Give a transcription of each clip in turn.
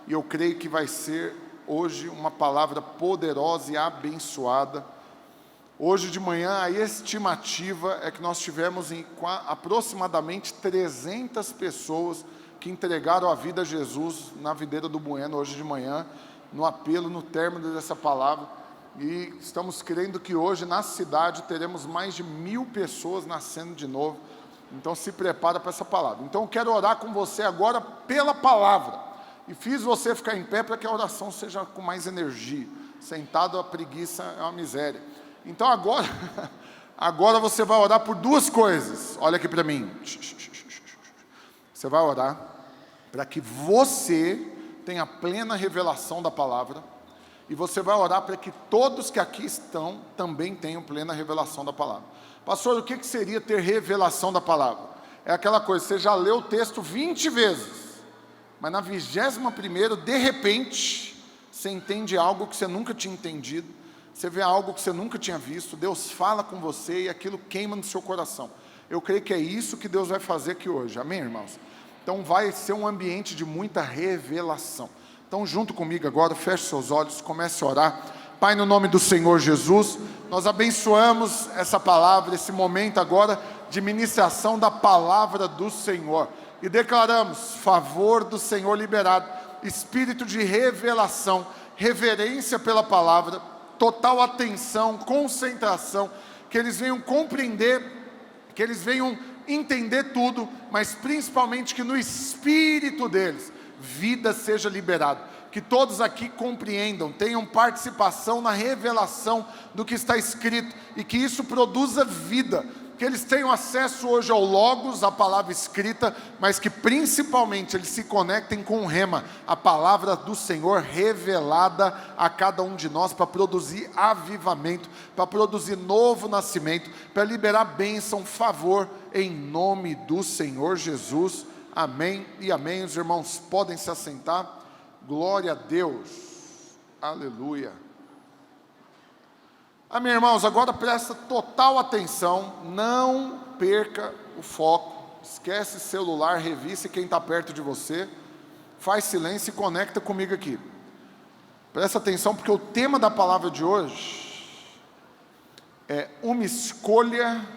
e eu creio que vai ser hoje uma palavra poderosa e abençoada. Hoje de manhã a estimativa é que nós tivemos aproximadamente 300 pessoas que entregaram a vida a Jesus na Videira do Bueno hoje de manhã, no apelo, no término dessa palavra. E estamos crendo que hoje na cidade teremos mais de 1000 pessoas nascendo de novo. Então se prepara para essa palavra. Então eu quero orar com você agora pela palavra. E fiz você ficar em pé para que a oração seja com mais energia. Sentado a preguiça é uma miséria. Então agora você vai orar por duas coisas. Olha aqui para mim. Você vai orar para que você tenha plena revelação da palavra. E você vai orar para que todos que aqui estão também tenham plena revelação da palavra. Pastor, o que seria ter revelação da palavra? É aquela coisa, você já leu o texto 20 vezes, mas na 21ª, de repente, você entende algo que você nunca tinha entendido, você vê algo que você nunca tinha visto, Deus fala com você e aquilo queima no seu coração. Eu creio que é isso que Deus vai fazer aqui hoje, amém, irmãos? Então vai ser um ambiente de muita revelação. Então junto comigo agora, feche seus olhos, comece a orar. Pai, no nome do Senhor Jesus, nós abençoamos essa palavra, esse momento agora de ministração da palavra do Senhor. E declaramos favor do Senhor liberado, espírito de revelação, reverência pela palavra, total atenção, concentração, que eles venham compreender, que eles venham entender tudo, mas principalmente que no espírito deles, vida seja liberada, que todos aqui compreendam, tenham participação na revelação do que está escrito, e que isso produza vida, que eles tenham acesso hoje ao Logos, a palavra escrita, mas que principalmente eles se conectem com o Rema, a palavra do Senhor revelada a cada um de nós, para produzir avivamento, para produzir novo nascimento, para liberar bênção, favor, em nome do Senhor Jesus, amém e amém. Os irmãos podem se assentar, glória a Deus, aleluia. Amém, irmãos, agora presta total atenção, não perca o foco, esquece celular, revista quem está perto de você, faz silêncio e conecta comigo aqui. Presta atenção porque o tema da palavra de hoje é uma escolha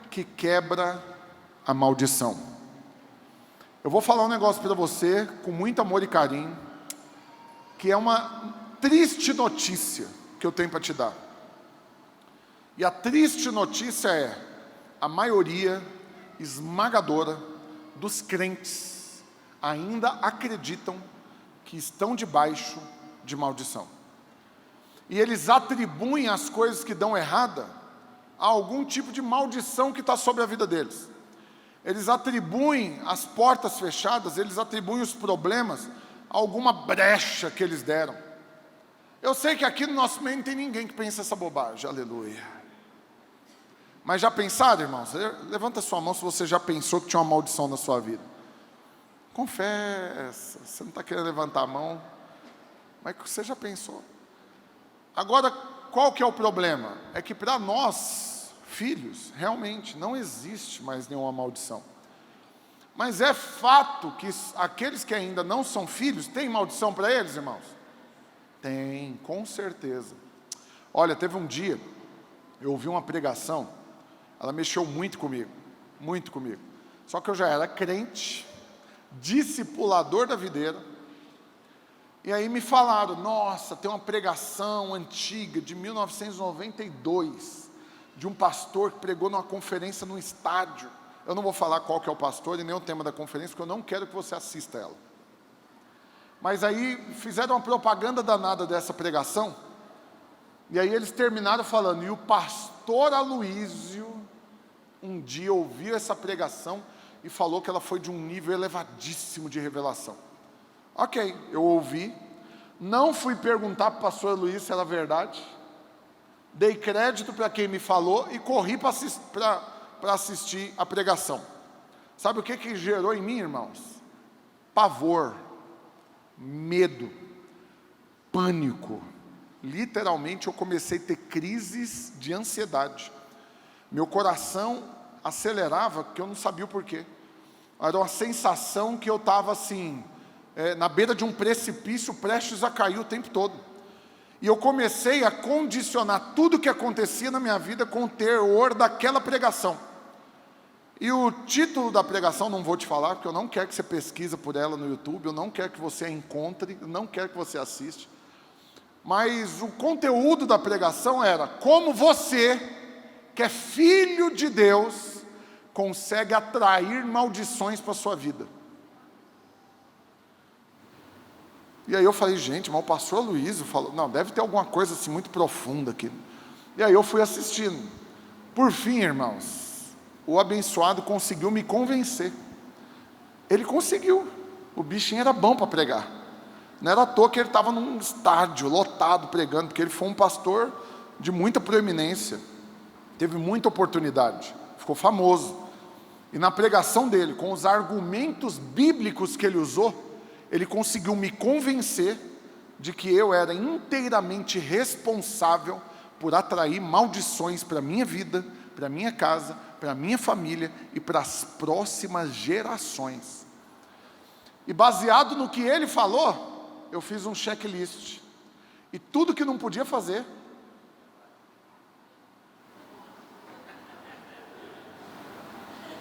que quebra a maldição. Eu vou falar um negócio para você com muito amor e carinho, que é uma triste notícia que eu tenho para te dar. E a triste notícia é, a maioria esmagadora dos crentes ainda acreditam que estão debaixo de maldição. E eles atribuem as coisas que dão errada a algum tipo de maldição que está sobre a vida deles. Eles atribuem as portas fechadas, eles atribuem os problemas a alguma brecha que eles deram. Eu sei que aqui no nosso meio não tem ninguém que pense essa bobagem, aleluia. Mas já pensaram, irmãos? Levanta sua mão se você já pensou que tinha uma maldição na sua vida. Confessa, você não está querendo levantar a mão, mas você já pensou. Agora, qual que é o problema? É que para nós, filhos, realmente não existe mais nenhuma maldição. Mas é fato que aqueles que ainda não são filhos, tem maldição para eles, irmãos? Tem, com certeza. Olha, teve um dia, eu ouvi uma pregação, ela mexeu muito comigo, muito comigo. Só que eu já era crente, discipulador da videira, e aí me falaram, nossa, tem uma pregação antiga, de 1992, de um pastor que pregou numa conferência num estádio. Eu não vou falar qual que é o pastor e nem o tema da conferência, porque eu não quero que você assista ela. Mas aí fizeram uma propaganda danada dessa pregação, e aí eles terminaram falando, e o pastor Aloísio, um dia ouviu essa pregação e falou que ela foi de um nível elevadíssimo de revelação. Ok, eu ouvi, não fui perguntar para o pastor Aloísio se era verdade, dei crédito para quem me falou e corri para assistir a pregação. Sabe o que gerou em mim, irmãos? Pavor, medo, pânico. Literalmente eu comecei a ter crises de ansiedade. Meu coração acelerava, que eu não sabia o porquê. Era uma sensação que eu estava assim, na beira de um precipício, prestes a cair o tempo todo. E eu comecei a condicionar tudo o que acontecia na minha vida com o teor daquela pregação. E o título da pregação, não vou te falar, porque eu não quero que você pesquise por ela no YouTube, eu não quero que você a encontre, eu não quero que você assista. Mas o conteúdo da pregação era: como você, que é filho de Deus, consegue atrair maldições para a sua vida. E aí eu falei, gente, mas o pastor Aloysio falou, não, deve ter alguma coisa assim muito profunda aqui. E aí eu fui assistindo. Por fim, irmãos, o abençoado conseguiu me convencer. Ele conseguiu. O bichinho era bom para pregar. Não era à toa que ele estava num estádio lotado pregando, porque ele foi um pastor de muita proeminência. Teve muita oportunidade. Ficou famoso. E na pregação dele, com os argumentos bíblicos que ele usou, ele conseguiu me convencer de que eu era inteiramente responsável por atrair maldições para a minha vida, para a minha casa, para a minha família e para as próximas gerações. E baseado no que ele falou, eu fiz um checklist. E tudo que não podia fazer,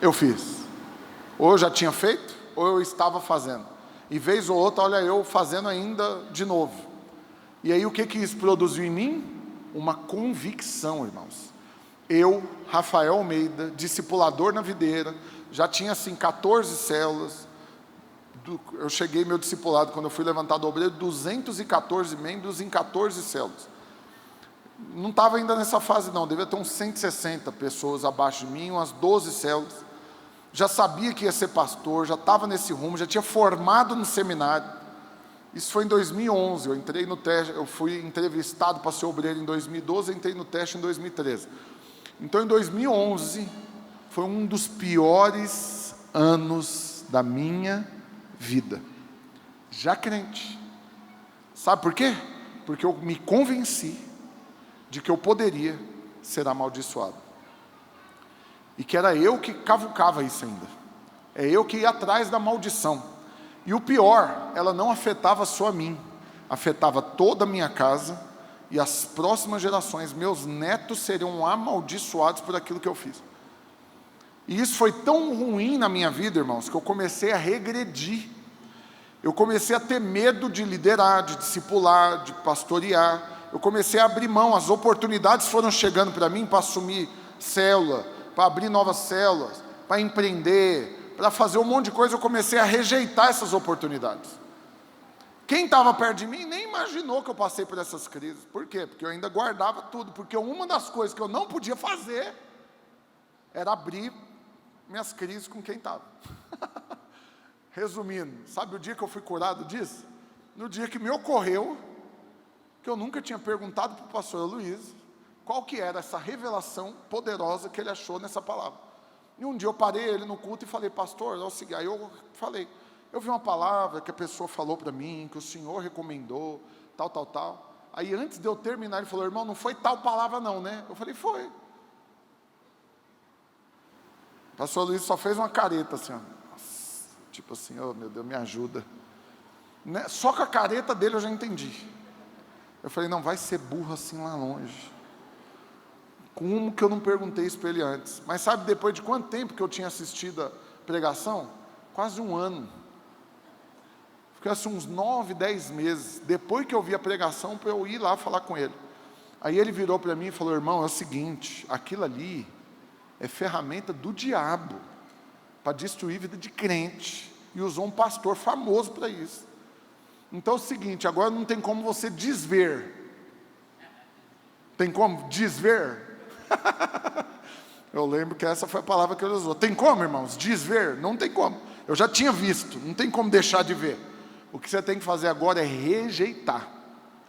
eu fiz. Ou eu já tinha feito, ou eu estava fazendo. E vez ou outra, olha eu fazendo ainda de novo. E aí o que isso produziu em mim? Uma convicção, irmãos. Eu, Rafael Almeida, discipulador na videira, já tinha assim 14 células. Eu cheguei meu discipulado, quando eu fui levantado ao obreiro, 214 membros em 14 células. Não estava ainda nessa fase não, devia ter uns 160 pessoas abaixo de mim, umas 12 células. Já sabia que ia ser pastor, já estava nesse rumo, já tinha formado no seminário. Isso foi em 2011, eu entrei no teste, eu fui entrevistado para ser obreiro em 2012, entrei no teste em 2013. Então em 2011, foi um dos piores anos da minha vida. Já crente. Sabe por quê? Porque eu me convenci de que eu poderia ser amaldiçoado. E que era eu que cavucava isso ainda. É eu que ia atrás da maldição. E o pior, ela não afetava só a mim. Afetava toda a minha casa e as próximas gerações. Meus netos seriam amaldiçoados por aquilo que eu fiz. E isso foi tão ruim na minha vida, irmãos, que eu comecei a regredir. Eu comecei a ter medo de liderar, de discipular, de pastorear. Eu comecei a abrir mão. As oportunidades foram chegando para mim para assumir célula, para abrir novas células, para empreender, para fazer um monte de coisa. Eu comecei a rejeitar essas oportunidades. Quem estava perto de mim nem imaginou que eu passei por essas crises. Por quê? Porque eu ainda guardava tudo. Porque uma das coisas que eu não podia fazer era abrir minhas crises com quem estava. Resumindo, sabe o dia que eu fui curado disso? No dia que me ocorreu que eu nunca tinha perguntado para o pastor Aloysio qual que era essa revelação poderosa que ele achou nessa palavra. E um dia eu parei ele no culto e falei, pastor, é o seguinte. Aí eu falei, eu vi uma palavra que a pessoa falou para mim, que o senhor recomendou, tal. Aí antes de eu terminar, ele falou, irmão, não foi tal palavra não, né? Eu falei, foi. O pastor Luiz só fez uma careta assim, ó. Tipo assim, oh meu Deus, me ajuda. Só com a careta dele eu já entendi. Eu falei, não, vai ser burro assim lá longe. Como que eu não perguntei isso para ele antes? Mas sabe depois de quanto tempo que eu tinha assistido a pregação? Quase um ano. Fiquei assim uns 9, 10 meses. Depois que eu vi a pregação, para eu ir lá falar com ele. Aí ele virou para mim e falou, irmão, é o seguinte, aquilo ali é ferramenta do diabo para destruir a vida de crente. E usou um pastor famoso para isso. Então é o seguinte, agora não tem como você desver. Tem como desver? Eu lembro que essa foi a palavra que ele usou. Tem como, irmãos? Desver? Não tem como. Eu já tinha visto, não tem como deixar de ver. O que você tem que fazer agora é rejeitar.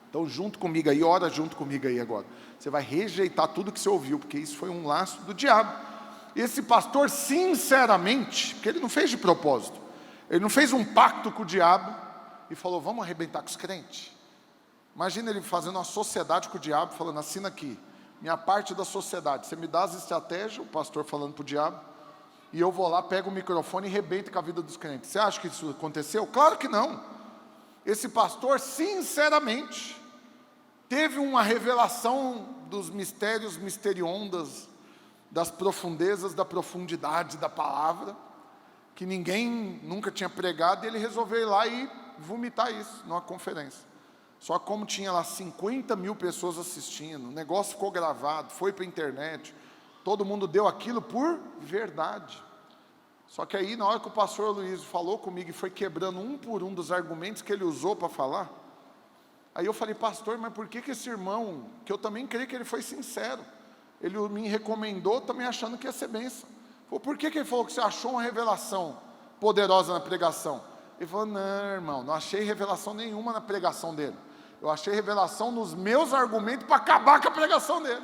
Então junto comigo aí, ora junto comigo aí agora. Você vai rejeitar tudo que você ouviu, porque isso foi um laço do diabo. Esse pastor, sinceramente, porque ele não fez de propósito, ele não fez um pacto com o diabo e falou, vamos arrebentar com os crentes. Imagina ele fazendo uma sociedade com o diabo, falando, assina aqui, minha parte da sociedade, você me dá as estratégias, o pastor falando para o diabo, e eu vou lá, pego o microfone e rebento com a vida dos crentes. Você acha que isso aconteceu? Claro que não. esse pastor, sinceramente, teve uma revelação dos mistérios misteriondas, das profundezas, da profundidade da palavra, que ninguém nunca tinha pregado, e ele resolveu ir lá e vomitar isso numa conferência. Só que como tinha lá 50 mil pessoas assistindo, o negócio ficou gravado, foi para a internet, todo mundo deu aquilo por verdade. Só que aí, na hora que o pastor Luiz falou comigo e foi quebrando um por um dos argumentos que ele usou para falar, aí eu falei, pastor, mas por que esse irmão, que eu também creio que ele foi sincero, ele me recomendou também achando que ia ser bênção. Falei, por que ele falou que você achou uma revelação poderosa na pregação? Ele falou, não, irmão, não achei revelação nenhuma na pregação dele. Eu achei revelação nos meus argumentos para acabar com a pregação dele.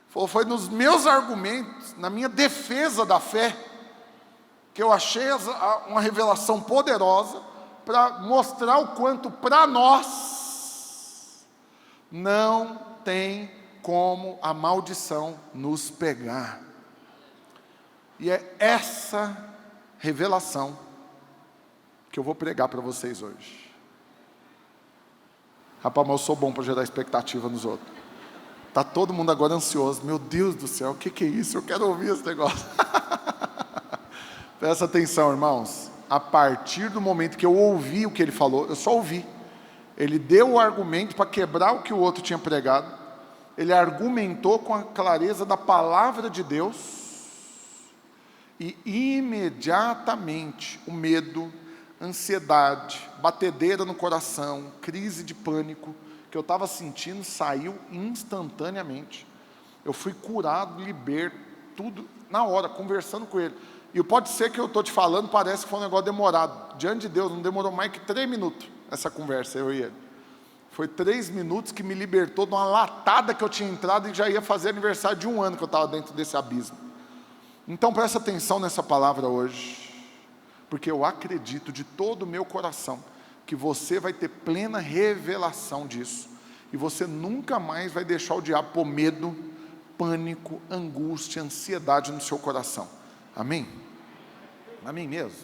Falou, foi nos meus argumentos, na minha defesa da fé, que eu achei uma revelação poderosa para mostrar o quanto para nós não tem como a maldição nos pegar. E é essa revelação que eu vou pregar para vocês hoje. Rapaz, mas eu sou bom para gerar expectativa nos outros. Está todo mundo agora ansioso. Meu Deus do céu, o que é isso? Eu quero ouvir esse negócio. Presta atenção, irmãos. A partir do momento que eu ouvi o que ele falou, eu só ouvi. Ele deu o argumento para quebrar o que o outro tinha pregado. Ele argumentou com a clareza da palavra de Deus. E imediatamente o medo, ansiedade, batedeira no coração, crise de pânico que eu estava sentindo saiu instantaneamente. Eu fui curado, liberto, tudo na hora, conversando com ele. E pode ser que eu estou te falando, parece que foi um negócio demorado. Diante de Deus, não demorou mais que 3 minutos essa conversa, eu e ele. Foi 3 minutos que me libertou de uma latada que eu tinha entrado e já ia fazer aniversário de 1 ano que eu estava dentro desse abismo. Então presta atenção nessa palavra hoje, porque eu acredito de todo o meu coração que você vai ter plena revelação disso, e você nunca mais vai deixar o diabo pôr medo, pânico, angústia, ansiedade no seu coração. Amém? Amém mesmo?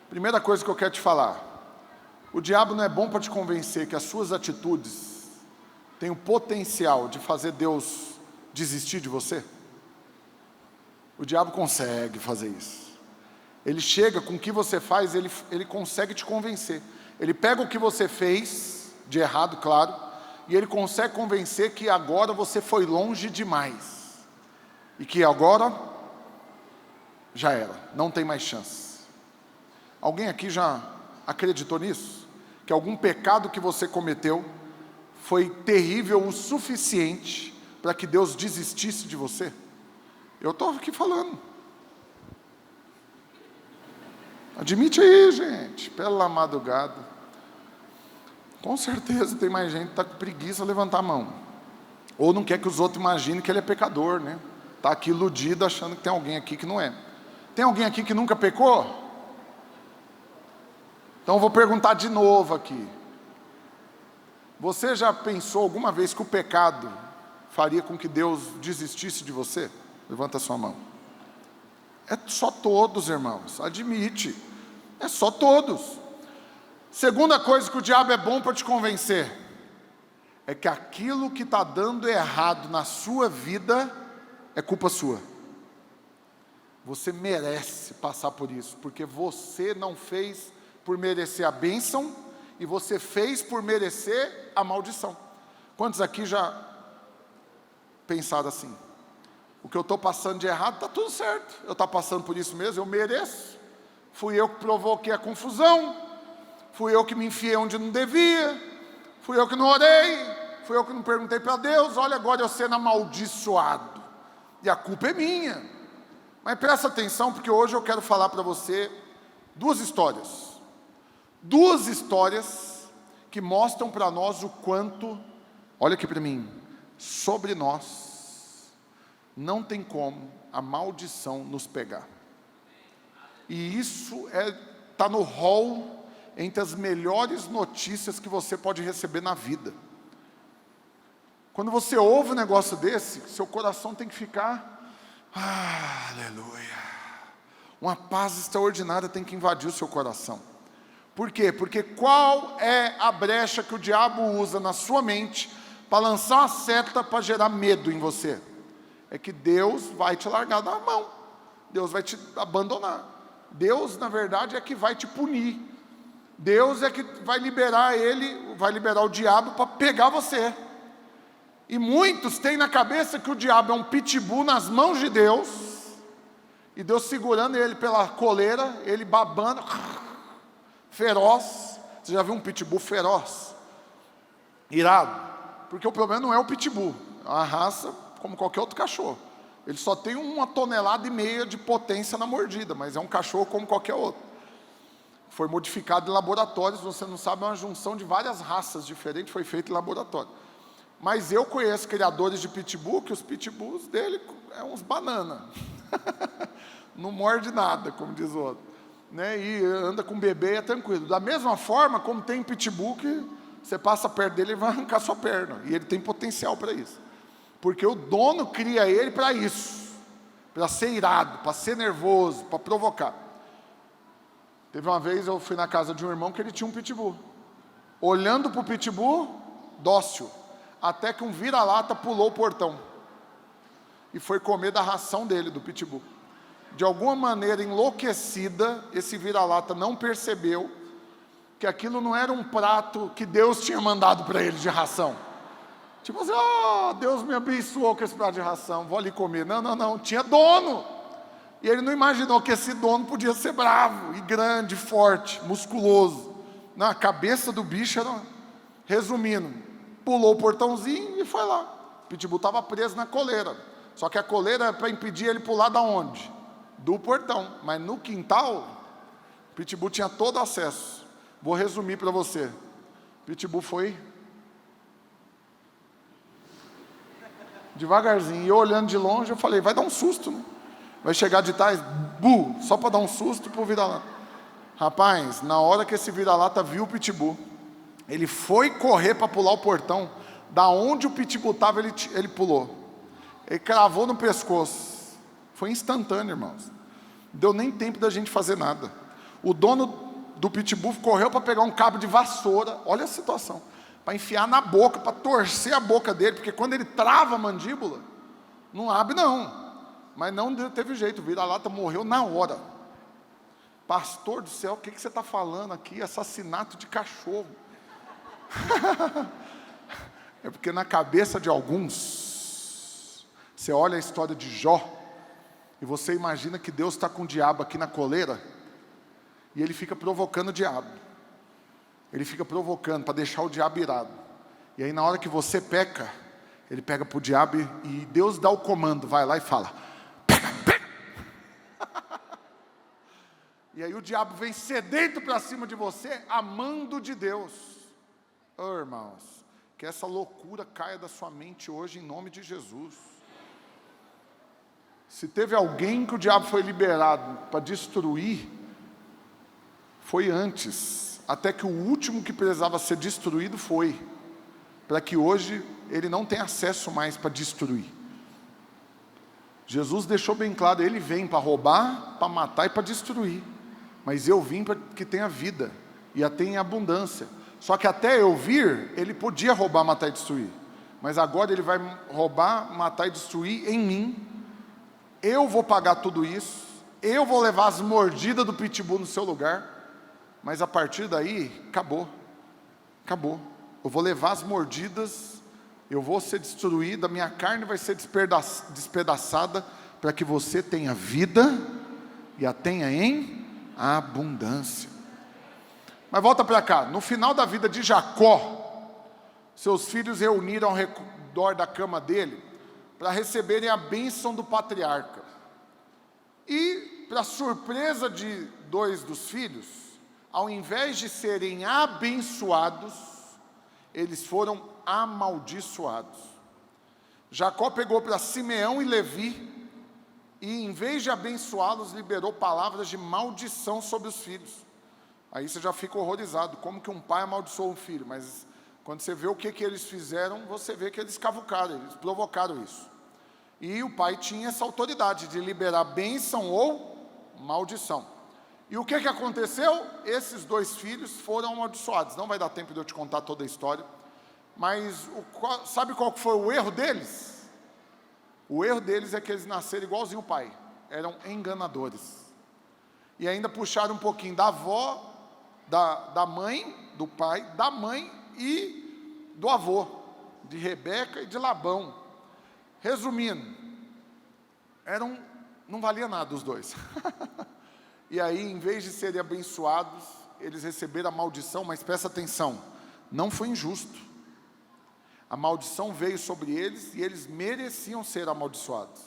Primeira coisa que eu quero te falar, o diabo não é bom para te convencer que as suas atitudes têm o potencial de fazer Deus desistir de você? O diabo consegue fazer isso. Ele chega com o que você faz, ele consegue te convencer. Ele pega o que você fez, de errado, claro, e ele consegue convencer que agora você foi longe demais. E que agora já era, não tem mais chance. Alguém aqui já acreditou nisso? Que algum pecado que você cometeu foi terrível o suficiente para que Deus desistisse de você? Eu estou aqui falando. Admite aí, gente, pela madrugada. Com certeza tem mais gente que está com preguiça de levantar a mão. Ou não quer que os outros imaginem que ele é pecador, né? Está aqui iludido achando que tem alguém aqui que não é. Tem alguém aqui que nunca pecou? Então eu vou perguntar de novo aqui. Você já pensou alguma vez que o pecado faria com que Deus desistisse de você? Levanta a sua mão. É só todos, irmãos, admite. É só todos. Segunda coisa que o diabo é bom para te convencer, é que aquilo que está dando errado na sua vida é culpa sua. Você merece passar por isso, porque você não fez por merecer a bênção, e você fez por merecer a maldição. Quantos aqui já pensaram assim? O que eu estou passando de errado está tudo certo, eu estou passando por isso mesmo, eu mereço. Fui eu que provoquei a confusão, fui eu que me enfiei onde não devia, fui eu que não orei, fui eu que não perguntei para Deus, olha agora eu sendo amaldiçoado, e a culpa é minha. Mas presta atenção, porque hoje eu quero falar para você duas histórias que mostram para nós o quanto, olha aqui para mim, sobre nós não tem como a maldição nos pegar. E isso está no hall entre as melhores notícias que você pode receber na vida. Quando você ouve um negócio desse, seu coração tem que ficar, aleluia. Uma paz extraordinária tem que invadir o seu coração. Por quê? Porque qual é a brecha que o diabo usa na sua mente para lançar uma seta para gerar medo em você? É que Deus vai te largar da mão. Deus vai te abandonar. Deus, na verdade, é que vai te punir. Deus é que vai liberar o diabo para pegar você. E muitos têm na cabeça que o diabo é um pitbull nas mãos de Deus, e Deus segurando ele pela coleira, ele babando, feroz. Você já viu um pitbull feroz? Irado. Porque o problema não é o pitbull, é uma raça como qualquer outro cachorro. Ele só tem 1,5 toneladas de potência na mordida, mas é um cachorro como qualquer outro. Foi modificado em laboratórios, você não sabe, é uma junção de várias raças diferentes, foi feito em laboratório. Mas eu conheço criadores de pitbull, que os pitbulls dele é uns banana. Não morde nada, como diz o outro. Né? E anda com bebê, é tranquilo. Da mesma forma como tem pitbull que você passa perto dele e vai arrancar sua perna. E ele tem potencial para isso. Porque o dono cria ele para isso. Para ser irado, para ser nervoso, para provocar. Teve uma vez, eu fui na casa de um irmão que ele tinha um pitbull. Olhando para o pitbull, dócil. Até que um vira-lata pulou o portão. E foi comer da ração dele, do pitbull. De alguma maneira enlouquecida, esse vira-lata não percebeu que aquilo não era um prato que Deus tinha mandado para ele de ração. Tipo assim, Deus me abençoou com esse prato de ração, vou ali comer. Não, tinha dono. E ele não imaginou que esse dono podia ser bravo, e grande, forte, musculoso. Na cabeça do bicho era... Resumindo, pulou o portãozinho e foi lá. O pitbull estava preso na coleira. Só que a coleira era para impedir ele pular da onde? Do portão. Mas no quintal, o pitbull tinha todo acesso. Vou resumir para você. O pitbull foi devagarzinho. E eu olhando de longe, eu falei, vai dar um susto, né? Vai chegar de trás, só para dar um susto para o vira-lata. Rapaz, na hora que esse vira-lata viu o pitbull, ele foi correr para pular o portão. Da onde o pitbull estava, ele pulou. Ele cravou no pescoço. Foi instantâneo, irmãos. Não deu nem tempo da gente fazer nada. O dono do pitbull correu para pegar um cabo de vassoura. Olha a situação. Para enfiar na boca, para torcer a boca dele. Porque quando ele trava a mandíbula, não abre não. Mas não teve jeito. O vira-lata morreu na hora. Pastor do céu, o que você está falando aqui? Assassinato de cachorro. É porque na cabeça de alguns, você olha a história de Jó, e você imagina que Deus está com o diabo aqui na coleira, e ele fica provocando o diabo. Ele fica provocando para deixar o diabo irado. E aí na hora que você peca, ele pega para o diabo e Deus dá o comando, vai lá e fala, pega. E aí o diabo vem sedento para cima de você, amando de Deus. Irmãos, que essa loucura caia da sua mente hoje em nome de Jesus. Se teve alguém que o diabo foi liberado para destruir, foi antes, até que o último que precisava ser destruído foi, para que hoje ele não tenha acesso mais para destruir. Jesus deixou bem claro, ele vem para roubar, para matar e para destruir, mas eu vim para que tenha vida, e a tenha em abundância. Só que até eu vir, ele podia roubar, matar e destruir. Mas agora ele vai roubar, matar e destruir em mim. Eu vou pagar tudo isso. Eu vou levar as mordidas do pitbull no seu lugar. Mas a partir daí, acabou. Acabou. Eu vou levar as mordidas. Eu vou ser destruído. A minha carne vai ser despedaçada. Para que você tenha vida. E a tenha em abundância. Mas volta para cá, no final da vida de Jacó, seus filhos reuniram ao redor da cama dele, para receberem a bênção do patriarca. E, para surpresa de 2 dos filhos, ao invés de serem abençoados, eles foram amaldiçoados. Jacó pegou para Simeão e Levi, e em vez de abençoá-los, liberou palavras de maldição sobre os filhos. Aí você já fica horrorizado, como que um pai amaldiçoou um filho, mas quando você vê o que eles fizeram, você vê que eles cavucaram, eles provocaram isso. E o pai tinha essa autoridade de liberar bênção ou maldição. E o que aconteceu? Esses 2 filhos foram amaldiçoados. Não vai dar tempo de eu te contar toda a história, mas sabe qual foi o erro deles? O erro deles é que eles nasceram igualzinho o pai, eram enganadores. E ainda puxaram um pouquinho da avó, da mãe, do pai, da mãe e do avô, de Rebeca e de Labão. Resumindo, não valia nada os 2. E aí, em vez de serem abençoados, eles receberam a maldição, mas presta atenção, não foi injusto. A maldição veio sobre eles e eles mereciam ser amaldiçoados.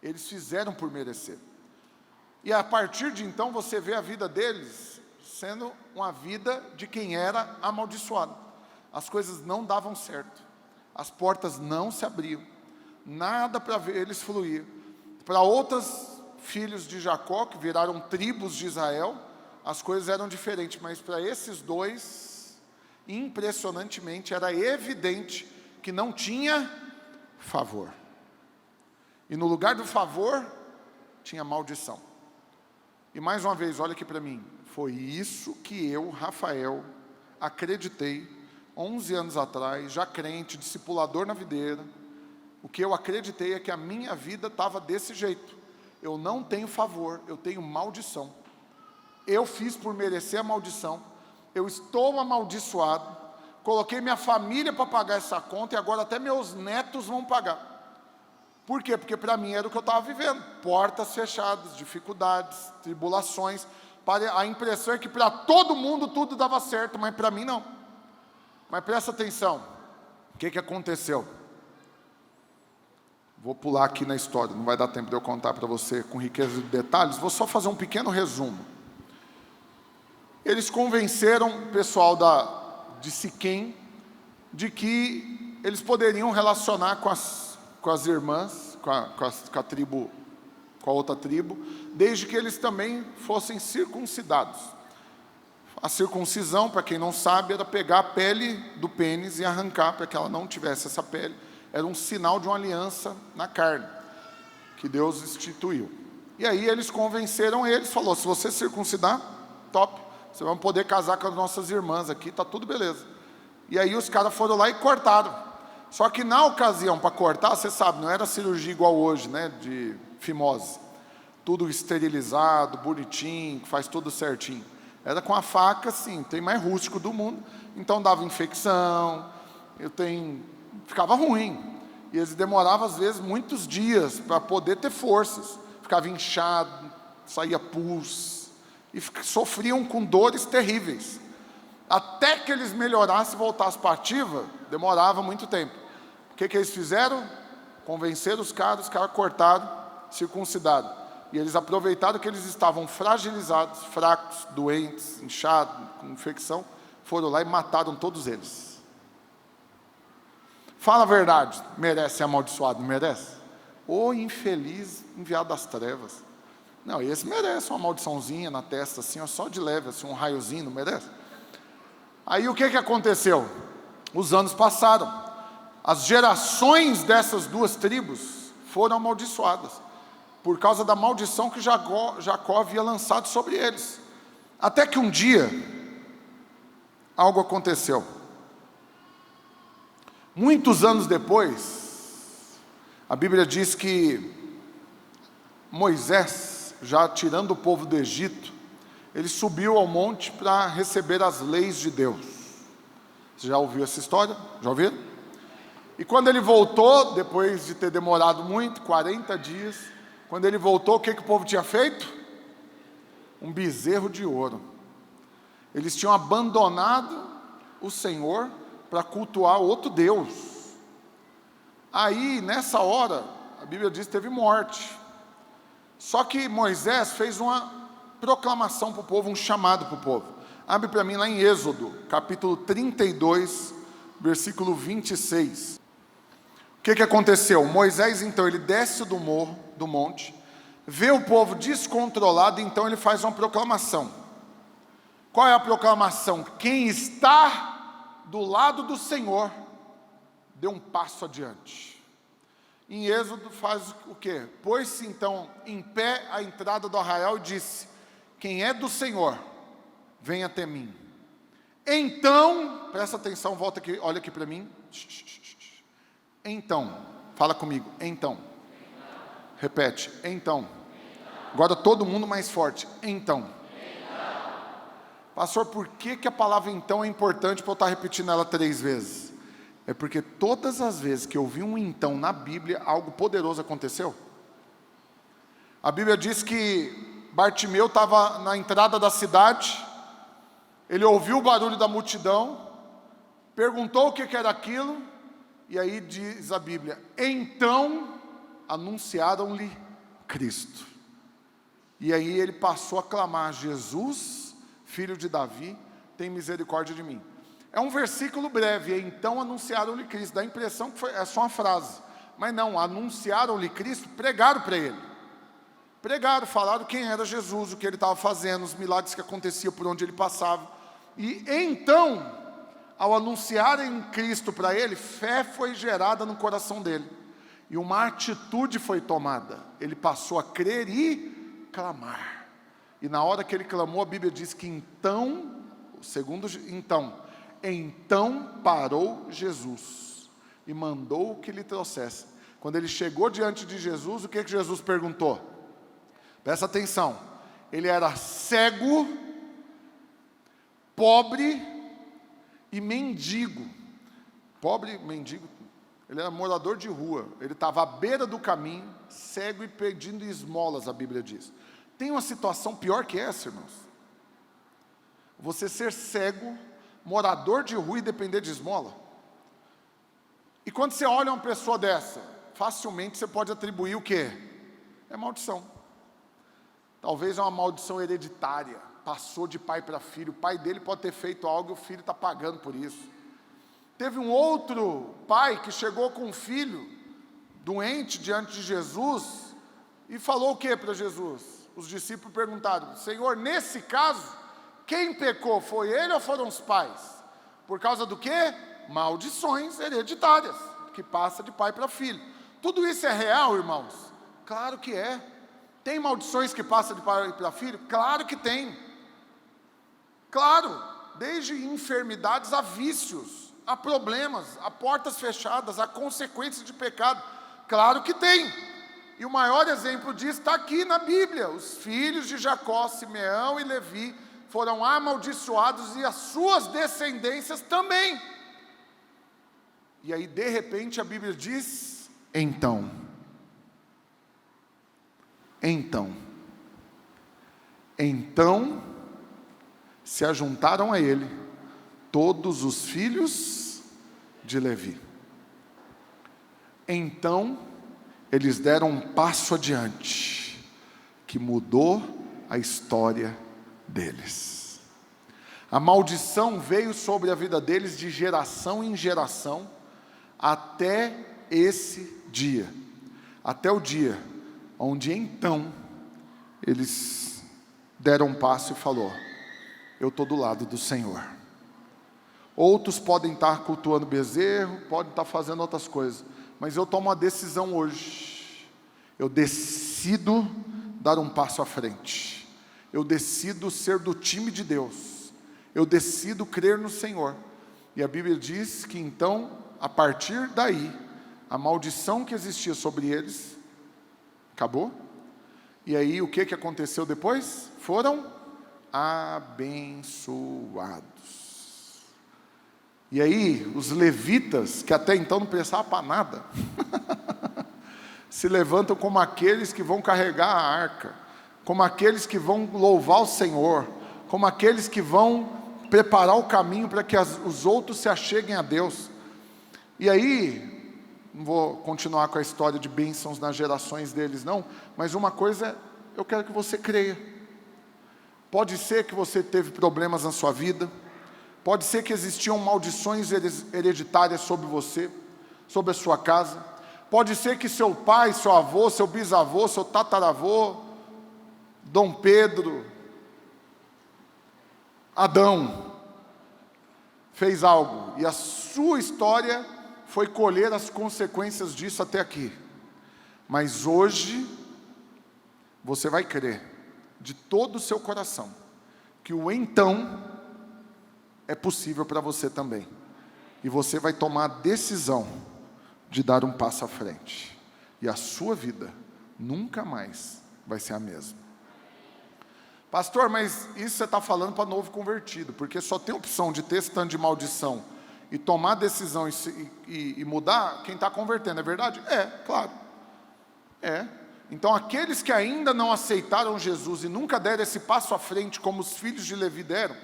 Eles fizeram por merecer. E a partir de então, você vê a vida deles sendo uma vida de quem era amaldiçoado. As coisas não davam certo, as portas não se abriam, nada para ver eles fluir. Para outros filhos de Jacó, que viraram tribos de Israel, as coisas eram diferentes, mas para esses 2, impressionantemente, era evidente que não tinha favor. E no lugar do favor, tinha maldição. E mais uma vez, olha aqui para mim, foi isso que eu, Rafael, acreditei 11 anos atrás, já crente, discipulador na videira. O que eu acreditei é que a minha vida estava desse jeito. Eu não tenho favor, eu tenho maldição. Eu fiz por merecer a maldição. Eu estou amaldiçoado. Coloquei minha família para pagar essa conta e agora até meus netos vão pagar. Por quê? Porque para mim era o que eu estava vivendo. Portas fechadas, dificuldades, tribulações. A impressão é que para todo mundo tudo dava certo, mas para mim não. Mas presta atenção. O que aconteceu? Vou pular aqui na história, não vai dar tempo de eu contar para você com riqueza de detalhes, vou só fazer um pequeno resumo. Eles convenceram o pessoal de Siquém de que eles poderiam relacionar com as irmãs, com a tribo, com a outra tribo, desde que eles também fossem circuncidados. A circuncisão, para quem não sabe, era pegar a pele do pênis e arrancar para que ela não tivesse essa pele. Era um sinal de uma aliança na carne, que Deus instituiu. E aí eles convenceram eles, falou, se você circuncidar, top, você vai poder casar com as nossas irmãs aqui, tá tudo beleza. E aí os caras foram lá e cortaram. Só que na ocasião, para cortar, você sabe, não era cirurgia igual hoje, né, de fimose. Tudo esterilizado, bonitinho, faz tudo certinho. Era com a faca, assim, tem mais rústico do mundo, então dava infecção, ficava ruim, e eles demoravam às vezes muitos dias para poder ter forças, ficava inchado, saía pus, e sofriam com dores terríveis, até que eles melhorassem e voltassem para a ativa, demorava muito tempo. O que eles fizeram? Convenceram os caras cortaram, circuncidaram, e eles aproveitaram que eles estavam fragilizados, fracos, doentes, inchados, com infecção, foram lá e mataram todos eles. Fala a verdade, merece ser amaldiçoado, não merece? Ô infeliz enviado das trevas. Não, esse merece uma maldiçãozinha na testa, assim, só de leve, assim, um raiozinho, não merece? Aí o que aconteceu? Os anos passaram. As gerações dessas 2 tribos foram amaldiçoadas, por causa da maldição que Jacó havia lançado sobre eles. Até que um dia, algo aconteceu. Muitos anos depois, a Bíblia diz que Moisés, já tirando o povo do Egito, ele subiu ao monte para receber as leis de Deus. Você já ouviu essa história? Já ouviram? E quando ele voltou, depois de ter demorado muito, 40 dias, quando ele voltou, o que o povo tinha feito? Um bezerro de ouro. Eles tinham abandonado o Senhor para cultuar outro Deus. Aí, nessa hora, a Bíblia diz que teve morte. Só que Moisés fez uma proclamação para o povo, um chamado para o povo. Abre para mim lá em Êxodo, capítulo 32, versículo 26. O que aconteceu? Moisés, então, ele desce do monte, vê o povo descontrolado, então ele faz uma proclamação. Qual é a proclamação? Quem está do lado do Senhor, dê um passo adiante. Em Êxodo faz o quê? Pôs-se então em pé à entrada do arraial e disse: quem é do Senhor, venha até mim. Então, presta atenção, volta aqui, olha aqui para mim. Então, fala comigo, então. Repete, então. Agora todo mundo mais forte, então. Pastor, por que a palavra então é importante para eu estar repetindo ela 3 vezes? É porque todas as vezes que eu vi um então na Bíblia, algo poderoso aconteceu. A Bíblia diz que Bartimeu estava na entrada da cidade, ele ouviu o barulho da multidão, perguntou o que era aquilo, e aí diz a Bíblia, então anunciaram-lhe Cristo. E aí ele passou a clamar: Jesus, filho de Davi, tem misericórdia de mim. É um versículo breve, então anunciaram-lhe Cristo. Dá a impressão que é só uma frase. Mas não, anunciaram-lhe Cristo, pregaram para ele. Pregaram, falaram quem era Jesus, o que ele estava fazendo, os milagres que aconteciam por onde ele passava. E então, ao anunciarem Cristo para ele, fé foi gerada no coração dele. E uma atitude foi tomada. Ele passou a crer e clamar. E na hora que ele clamou, a Bíblia diz que então parou Jesus e mandou que lhe trouxesse. Quando ele chegou diante de Jesus, o que Jesus perguntou? Presta atenção, ele era cego, pobre e mendigo. Pobre, mendigo, ele era morador de rua, ele estava à beira do caminho, cego e pedindo esmolas, a Bíblia diz. Tem uma situação pior que essa, irmãos? Você ser cego, morador de rua e depender de esmola. E quando você olha uma pessoa dessa, facilmente você pode atribuir o quê? É maldição. Talvez é uma maldição hereditária, passou de pai para filho, o pai dele pode ter feito algo e o filho está pagando por isso. Teve um outro pai que chegou com um filho doente diante de Jesus e falou o que para Jesus? Os discípulos perguntaram: Senhor, nesse caso, quem pecou, foi ele ou foram os pais? Por causa do quê? Maldições hereditárias, que passa de pai para filho. Tudo isso é real, irmãos? Claro que é. Tem maldições que passam de pai para filho? Claro que tem. Claro, desde enfermidades a vícios, a problemas, a portas fechadas, a consequências de pecado. Claro que tem. E o maior exemplo disso está aqui na Bíblia. Os filhos de Jacó, Simeão e Levi, foram amaldiçoados e as suas descendências também. E aí, de repente, a Bíblia diz: então, se ajuntaram a ele todos os filhos de Levi. Então, eles deram um passo adiante, que mudou a história deles. A maldição veio sobre a vida deles de geração em geração, até esse dia, até o dia onde então eles deram um passo e falou: eu estou do lado do Senhor. Outros podem estar cultuando bezerro, podem estar fazendo outras coisas, mas eu tomo uma decisão hoje. Eu decido dar um passo à frente. Eu decido ser do time de Deus. Eu decido crer no Senhor. E a Bíblia diz que então, a partir daí, a maldição que existia sobre eles acabou. E aí o que aconteceu depois? Foram abençoados. E aí os levitas, que até então não pensavam para nada, se levantam como aqueles que vão carregar a arca, como aqueles que vão louvar o Senhor, como aqueles que vão preparar o caminho para que os outros se acheguem a Deus. E aí, não vou continuar com a história de bênçãos nas gerações deles não, mas uma coisa eu quero que você creia. Pode ser que você teve problemas na sua vida, pode ser que existiam maldições hereditárias sobre você, sobre a sua casa, pode ser que seu pai, seu avô, seu bisavô, seu tataravô, Dom Pedro, Adão, fez algo, e a sua história foi colher as consequências disso até aqui. Mas hoje, você vai crer, de todo o seu coração, que o então é possível para você também. E você vai tomar a decisão de dar um passo à frente. E a sua vida nunca mais vai ser a mesma. Pastor, mas isso você está falando para novo convertido, porque só tem opção de ter esse tanto de maldição e tomar a decisão e mudar quem está convertendo, é verdade? É, claro. É. Então aqueles que ainda não aceitaram Jesus e nunca deram esse passo à frente como os filhos de Levi deram,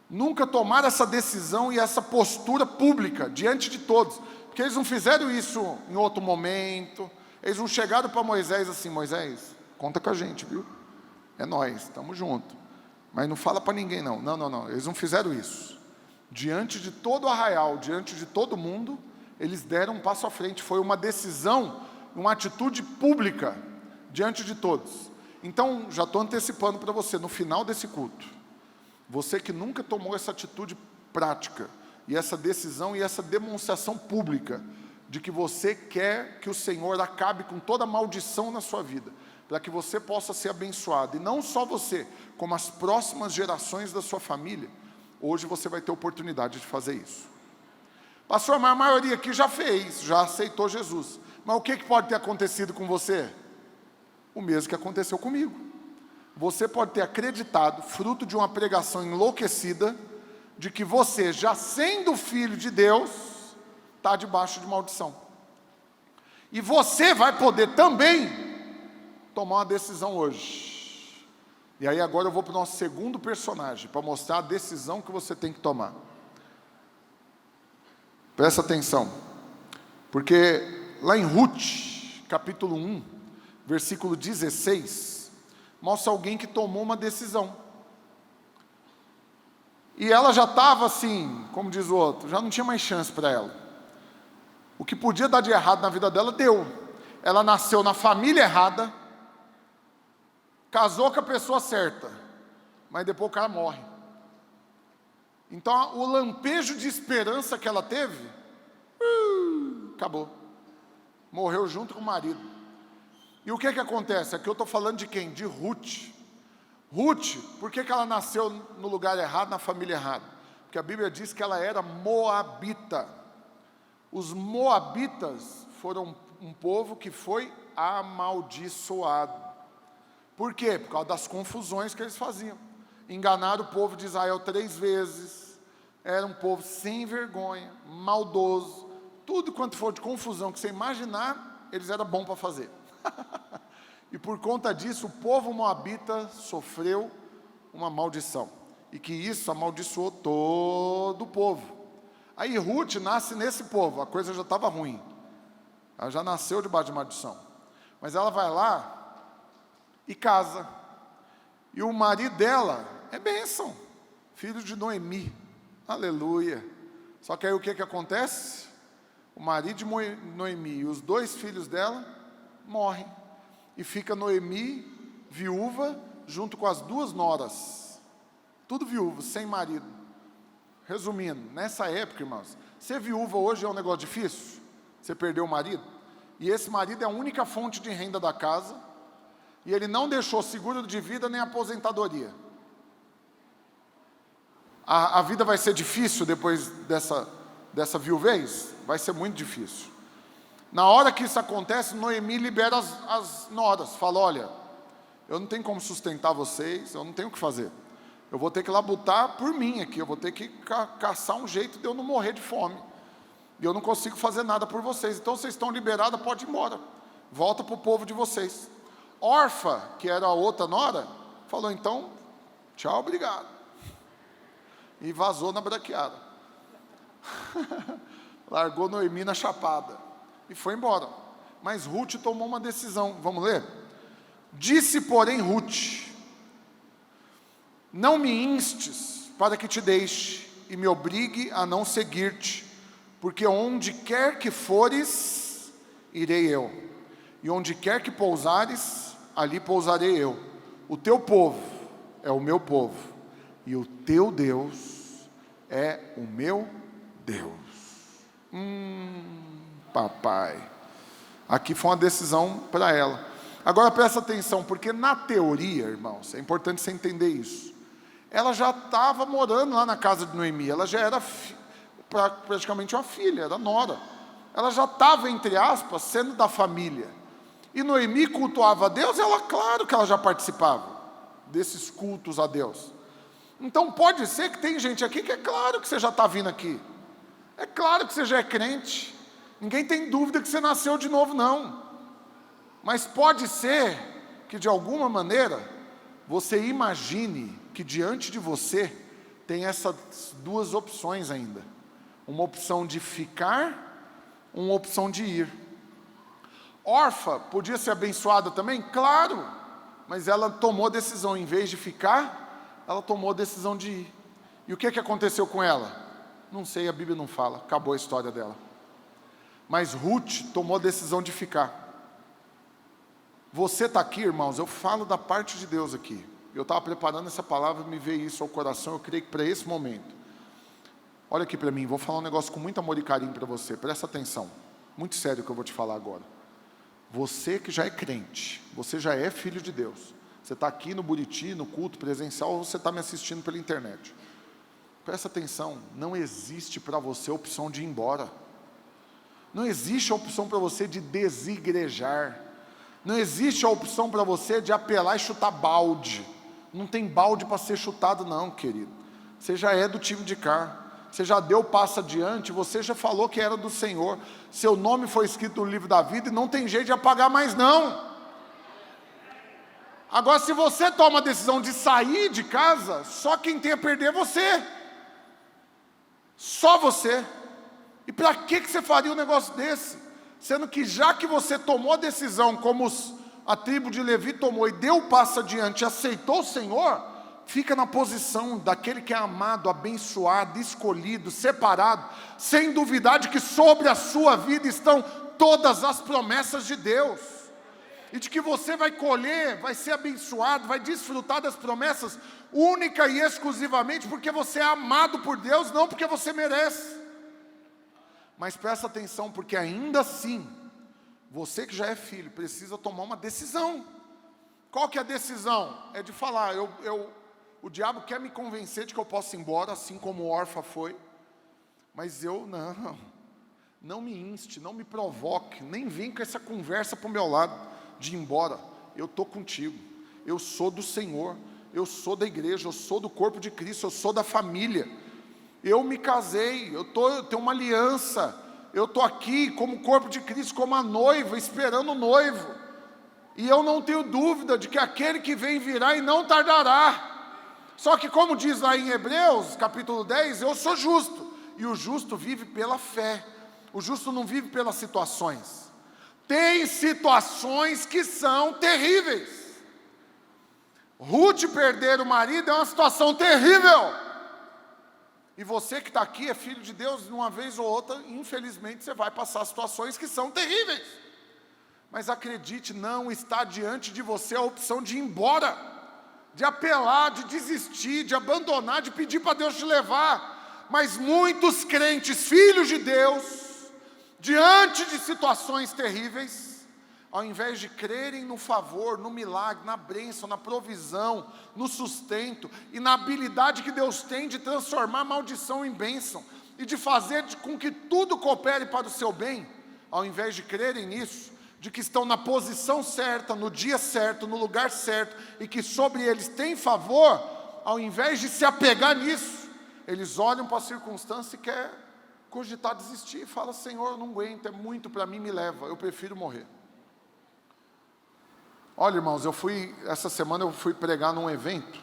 nunca tomaram essa decisão e essa postura pública diante de todos, porque eles não fizeram isso em outro momento, eles não chegaram para Moisés assim: Moisés, conta com a gente, viu? É nós, estamos juntos, mas não fala para ninguém não. Não, eles não fizeram isso. Diante de todo o arraial, diante de todo mundo, eles deram um passo à frente, foi uma decisão, uma atitude pública, diante de todos. Então, já estou antecipando para você, no final desse culto, você que nunca tomou essa atitude prática, e essa decisão e essa demonstração pública, de que você quer que o Senhor acabe com toda maldição na sua vida, para que você possa ser abençoado, e não só você, como as próximas gerações da sua família, hoje você vai ter oportunidade de fazer isso. Pastor, mas a maioria aqui já fez, já aceitou Jesus, mas o que pode ter acontecido com você? O mesmo que aconteceu comigo. Você pode ter acreditado, fruto de uma pregação enlouquecida, de que você, já sendo filho de Deus, está debaixo de maldição. E você vai poder também tomar uma decisão hoje. E aí agora eu vou para o nosso segundo personagem, para mostrar a decisão que você tem que tomar. Presta atenção, porque lá em Ruth, capítulo 1, versículo 16, mostra alguém que tomou uma decisão. E ela já estava assim, como diz o outro, já não tinha mais chance para ela. O que podia dar de errado na vida dela, deu. Ela nasceu na família errada, casou com a pessoa certa, mas depois o cara morre. Então o lampejo de esperança que ela teve, acabou. Morreu junto com o marido. E o que acontece? Aqui eu estou falando de quem? De Ruth. Ruth, por que ela nasceu no lugar errado, na família errada? Porque a Bíblia diz que ela era moabita. Os moabitas foram um povo que foi amaldiçoado. Por quê? Por causa das confusões que eles faziam. Enganaram o povo de Israel 3 vezes. Era um povo sem vergonha, maldoso. Tudo quanto for de confusão que você imaginar, eles eram bons para fazer. E por conta disso, o povo moabita sofreu uma maldição. E que isso amaldiçoou todo o povo. Aí Ruth nasce nesse povo, a coisa já estava ruim. Ela já nasceu debaixo de maldição. Mas ela vai lá e casa. E o marido dela é bênção, filho de Noemi. Aleluia. Só que aí o que acontece? O marido de Noemi e os 2 filhos dela morrem. E fica Noemi viúva junto com as 2 noras. Tudo viúvo, sem marido. Resumindo, nessa época, irmãos, ser viúva hoje é um negócio difícil. Você perdeu o marido. E esse marido é a única fonte de renda da casa. E ele não deixou seguro de vida nem aposentadoria. A vida vai ser difícil depois dessa viuvez? Vai ser muito difícil. Na hora que isso acontece, Noemi libera as noras. Fala: olha, eu não tenho como sustentar vocês, eu não tenho o que fazer. Eu vou ter que labutar por mim aqui, eu vou ter que caçar um jeito de eu não morrer de fome. E eu não consigo fazer nada por vocês. Então vocês estão liberadas, pode ir embora. Volta para o povo de vocês. Orfa, que era a outra nora, falou: então, tchau, obrigado. E vazou na braqueada. Largou Noemi na chapada. E foi embora. Mas Ruth tomou uma decisão. Vamos ler? Disse, porém, Ruth: não me instes para que te deixe e me obrigue a não seguir-te, porque onde quer que fores, irei eu, e onde quer que pousares, ali pousarei eu. O teu povo é o meu povo, e o teu Deus é o meu Deus. Papai. Aqui foi uma decisão para ela. Agora presta atenção, porque na teoria, irmãos, é importante você entender isso. Ela já estava morando lá na casa de Noemi, ela já era praticamente uma filha, era nora. Ela já estava, entre aspas, sendo da família. E Noemi cultuava a Deus, claro que ela já participava desses cultos a Deus. Então pode ser que tem gente aqui que é claro que você já está vindo aqui. É claro que você já é crente. Ninguém tem dúvida que você nasceu de novo, não. Mas pode ser que de alguma maneira você imagine que diante de você tem essas duas opções ainda. Uma opção de ficar, uma opção de ir. Orfa podia ser abençoada também? Claro, mas ela tomou a decisão, em vez de ficar, ela tomou a decisão de ir. E o que aconteceu com ela? Não sei, a Bíblia não fala, acabou a história dela. Mas Ruth tomou a decisão de ficar. Você está aqui, irmãos, eu falo da parte de Deus aqui. Eu estava preparando essa palavra, me veio isso ao coração, eu creio que para esse momento. Olha aqui para mim, vou falar um negócio com muito amor e carinho para você, presta atenção. Muito sério o que eu vou te falar agora. Você que já é crente, você já é filho de Deus. Você está aqui no Buriti, no culto presencial, ou você está me assistindo pela internet. Presta atenção, não existe para você a opção de ir embora. Não existe a opção para você de desigrejar. Não existe a opção para você de apelar e chutar balde. Não tem balde para ser chutado não, querido. Você já é do time de cá. Você já deu passo adiante, você já falou que era do Senhor. Seu nome foi escrito no livro da vida e não tem jeito de apagar mais não. Agora, se você toma a decisão de sair de casa, só quem tem a perder é você. Só você. E para que você faria um negócio desse? Sendo que já que você tomou a decisão, como a tribo de Levi tomou e deu o passo adiante, aceitou o Senhor, fica na posição daquele que é amado, abençoado, escolhido, separado, sem duvidar de que sobre a sua vida estão todas as promessas de Deus. E de que você vai colher, vai ser abençoado, vai desfrutar das promessas única e exclusivamente porque você é amado por Deus, não porque você merece. Mas presta atenção, porque ainda assim, você que já é filho, precisa tomar uma decisão. Qual que é a decisão? É de falar, o diabo quer me convencer de que eu posso ir embora, assim como Orfa foi. Mas eu não me inste, não me provoque, nem vem com essa conversa para o meu lado, de ir embora. Eu estou contigo, eu sou do Senhor, eu sou da igreja, eu sou do corpo de Cristo, eu sou da família. Eu me casei, eu tenho uma aliança, eu estou aqui como corpo de Cristo, como a noiva, esperando o noivo. E eu não tenho dúvida de que aquele que vem virá e não tardará. Só que como diz lá em Hebreus, capítulo 10, eu sou justo. E o justo vive pela fé. O justo não vive pelas situações. Tem situações que são terríveis. Ruth perder o marido é uma situação terrível. E você que está aqui é filho de Deus, uma vez ou outra, infelizmente você vai passar situações que são terríveis. Mas acredite, não está diante de você a opção de ir embora, de apelar, de desistir, de abandonar, de pedir para Deus te levar. Mas muitos crentes, filhos de Deus, diante de situações terríveis, ao invés de crerem no favor, no milagre, na bênção, na provisão, no sustento e na habilidade que Deus tem de transformar maldição em bênção e de fazer com que tudo coopere para o seu bem, ao invés de crerem nisso, de que estão na posição certa, no dia certo, no lugar certo e que sobre eles tem favor, ao invés de se apegar nisso, eles olham para a circunstância e querem cogitar desistir, fala, Senhor, eu não aguento, é muito para mim, me leva, eu prefiro morrer. Olha, irmãos, essa semana eu fui pregar num evento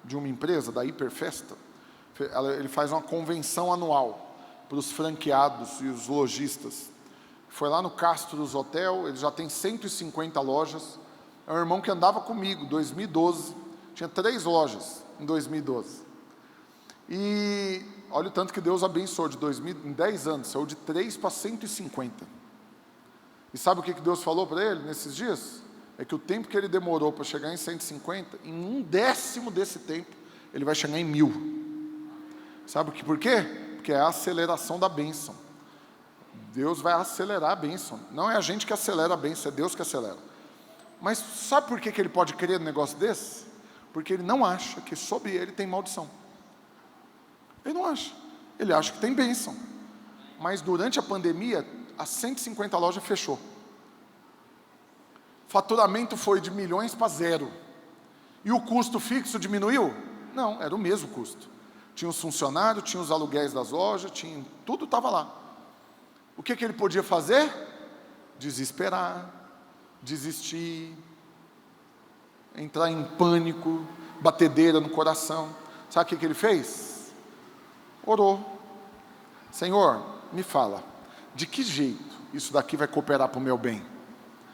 de uma empresa, da Hiperfesta. Ele faz uma convenção anual para os franqueados e os lojistas. Foi lá no Castros Hotel, ele já tem 150 lojas. É um irmão que andava comigo, 2012, tinha 3 lojas em 2012. E olha o tanto que Deus abençoou, em 10 anos, saiu de 3 para 150. E sabe o que Deus falou para ele nesses dias? É que o tempo que ele demorou para chegar em 150, em 1/10 desse tempo, ele vai chegar em 1000. Sabe por quê? Porque é a aceleração da bênção. Deus vai acelerar a bênção. Não é a gente que acelera a bênção, é Deus que acelera. Mas sabe por que ele pode crer num negócio desse? Porque ele não acha que sobre ele tem maldição. Ele não acha. Ele acha que tem bênção. Mas durante a pandemia, as 150 lojas fechou. Faturamento foi de milhões para zero. E o custo fixo diminuiu? Não, era o mesmo custo. Tinha os funcionários, tinha os aluguéis das lojas, tudo estava lá. O que ele podia fazer? Desesperar, desistir, entrar em pânico, batedeira no coração. Sabe o que ele fez? Orou. Senhor, me fala, de que jeito isso daqui vai cooperar para o meu bem?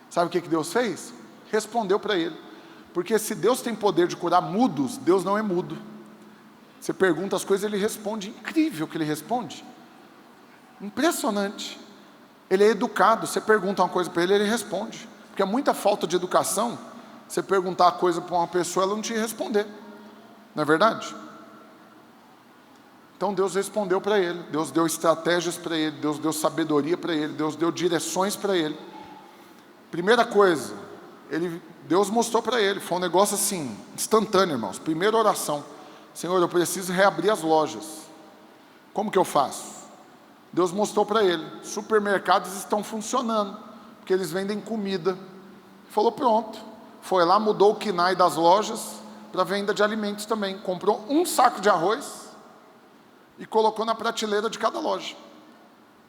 Sabe o que Deus fez? Respondeu para ele. Porque se Deus tem poder de curar mudos, Deus não é mudo. Você pergunta as coisas, Ele responde. Incrível que Ele responde. Impressionante. Ele é educado. Você pergunta uma coisa para Ele responde. Porque é muita falta de educação. Você perguntar a coisa para uma pessoa, ela não te responder. Não é verdade? Então Deus respondeu para ele. Deus deu estratégias para ele. Deus deu sabedoria para ele. Deus deu direções para ele. Primeira coisa, Deus mostrou para ele, foi um negócio assim, instantâneo, irmãos. Primeira oração: Senhor, eu preciso reabrir as lojas. Como que eu faço? Deus mostrou para ele, supermercados estão funcionando, porque eles vendem comida. Falou, pronto. Foi lá, mudou o KNAI das lojas para venda de alimentos também. Comprou um saco de arroz e colocou na prateleira de cada loja.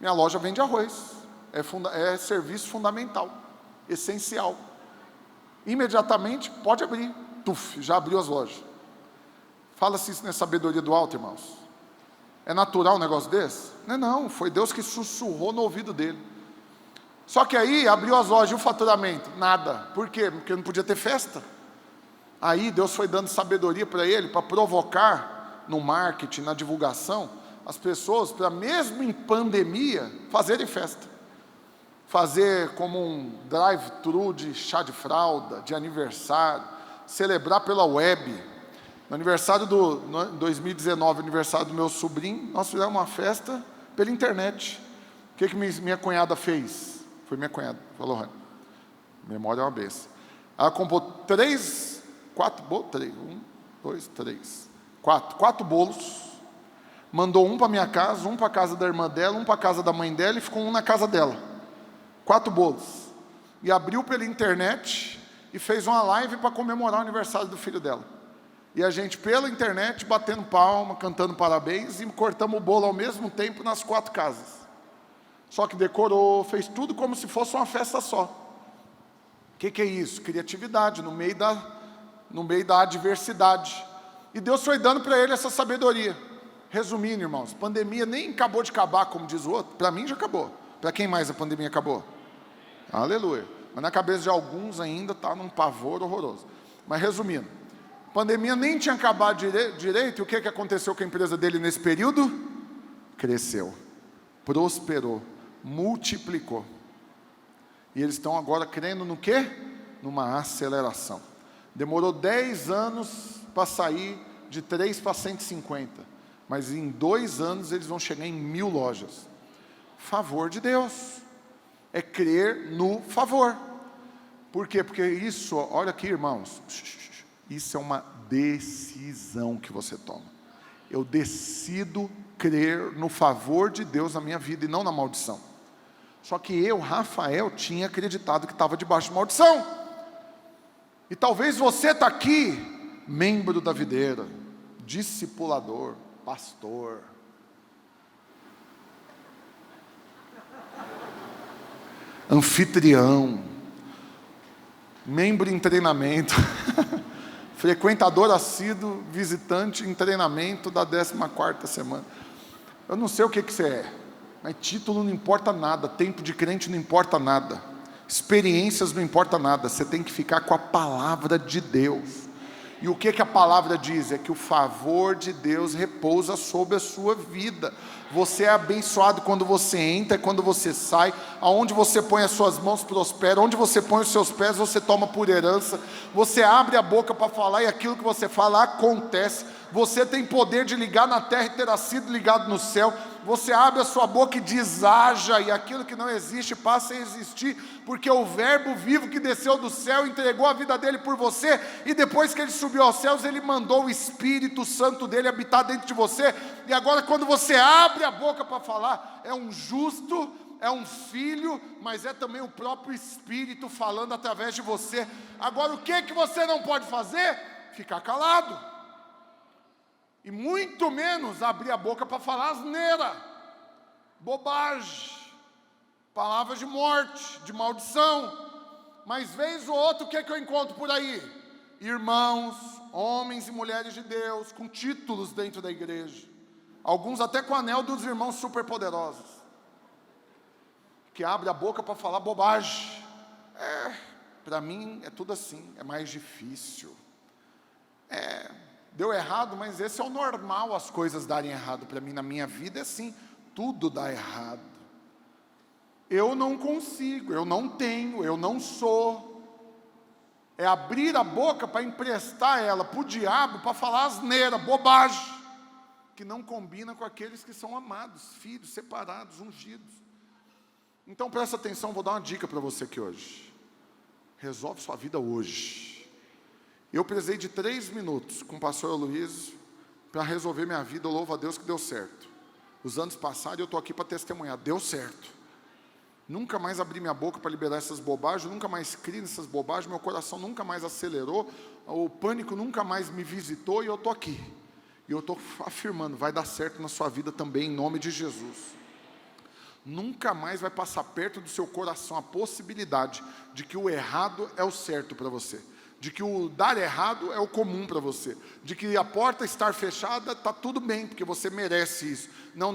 Minha loja vende arroz, é serviço fundamental, essencial. Imediatamente, pode abrir. Já abriu as lojas. Fala se isso não é sabedoria do alto, irmãos. É natural um negócio desse? Não, foi Deus que sussurrou no ouvido dele. Só que aí, abriu as lojas e o faturamento? Nada. Por quê? Porque não podia ter festa. Aí, Deus foi dando sabedoria para ele, para provocar no marketing, na divulgação, as pessoas, para mesmo em pandemia, fazerem festa. Fazer como um drive-thru de chá de fralda, de aniversário, celebrar pela web. No aniversário no 2019, aniversário do meu sobrinho, nós fizemos uma festa pela internet. O que minha cunhada fez? Foi minha cunhada, falou, Rani, memória é uma benção. Ela comprou 4 bolos, mandou um para minha casa, um para a casa da irmã dela, um para a casa da mãe dela, e ficou um na casa dela. 4 bolos. E abriu pela internet e fez uma live para comemorar o aniversário do filho dela. E a gente pela internet, batendo palma, cantando parabéns, e cortamos o bolo ao mesmo tempo nas 4 casas. Só que decorou, fez tudo como se fosse uma festa só. O que é isso? Criatividade, no meio da adversidade. E Deus foi dando para ele essa sabedoria. Resumindo, irmãos, pandemia nem acabou de acabar, como diz o outro. Para mim já acabou. Para quem mais a pandemia acabou? Aleluia. Mas na cabeça de alguns ainda está num pavor horroroso. Mas resumindo, a pandemia nem tinha acabado direito. E o que aconteceu com a empresa dele nesse período? Cresceu, prosperou, multiplicou. E eles estão agora crendo no quê? Numa aceleração. Demorou 10 anos para sair de 3 para 150. Mas em 2 anos eles vão chegar em 1000 lojas. Favor de Deus. É crer no favor. Por quê? Porque isso, olha aqui, irmãos, isso é uma decisão que você toma. Eu decido crer no favor de Deus na minha vida e não na maldição. Só que eu, Rafael, tinha acreditado que estava debaixo de maldição. E talvez você está aqui, membro da videira, discipulador, pastor, anfitrião, membro em treinamento, frequentador assíduo, visitante em treinamento da 14ª semana. Eu não sei o que você é, mas título não importa nada, tempo de crente não importa nada, experiências não importa nada, você tem que ficar com a palavra de Deus. E o que a palavra diz? É que o favor de Deus repousa sobre a sua vida. Você é abençoado quando você entra, quando você sai. Aonde você põe as suas mãos prospera. Onde você põe os seus pés, você toma por herança. Você abre a boca para falar e aquilo que você fala acontece. Você tem poder de ligar na terra e terá sido ligado no céu. você abre a sua boca e desaja, e aquilo que não existe passa a existir, porque o verbo vivo que desceu do céu entregou a vida dele por você, e depois que ele subiu aos céus, ele mandou o Espírito Santo dele habitar dentro de você, e agora quando você abre a boca para falar, é um justo, é um filho, mas é também o próprio Espírito falando através de você. Agora o que você não pode fazer? Ficar calado. E muito menos abrir a boca para falar asneira, bobagem, palavras de morte, de maldição. Mas vez ou outra, o que eu encontro por aí? Irmãos, homens e mulheres de Deus, com títulos dentro da igreja. Alguns até com o anel dos irmãos superpoderosos. Que abre a boca para falar bobagem. Para mim é tudo assim, é mais difícil. Deu errado, mas esse é o normal, as coisas darem errado. Para mim, na minha vida, é assim, tudo dá errado. Eu não consigo, eu não tenho, eu não sou. É abrir a boca para emprestar ela para o diabo, para falar asneira, bobagem, que não combina com aqueles que são amados, filhos, separados, ungidos. Então presta atenção, vou dar uma dica para você aqui hoje. Resolve sua vida hoje. Eu precisei de 3 minutos com o pastor Luiz para resolver minha vida. Eu louvo a Deus que deu certo. Os anos passaram e eu estou aqui para testemunhar. Deu certo. Nunca mais abri minha boca para liberar essas bobagens. Nunca mais criei nessas bobagens. Meu coração nunca mais acelerou. O pânico nunca mais me visitou. E eu estou aqui. E eu estou afirmando, vai dar certo na sua vida também, em nome de Jesus. Nunca mais vai passar perto do seu coração a possibilidade de que o errado é o certo para você. De que o dar errado é o comum para você, de que a porta estar fechada está tudo bem, porque você merece isso. Não.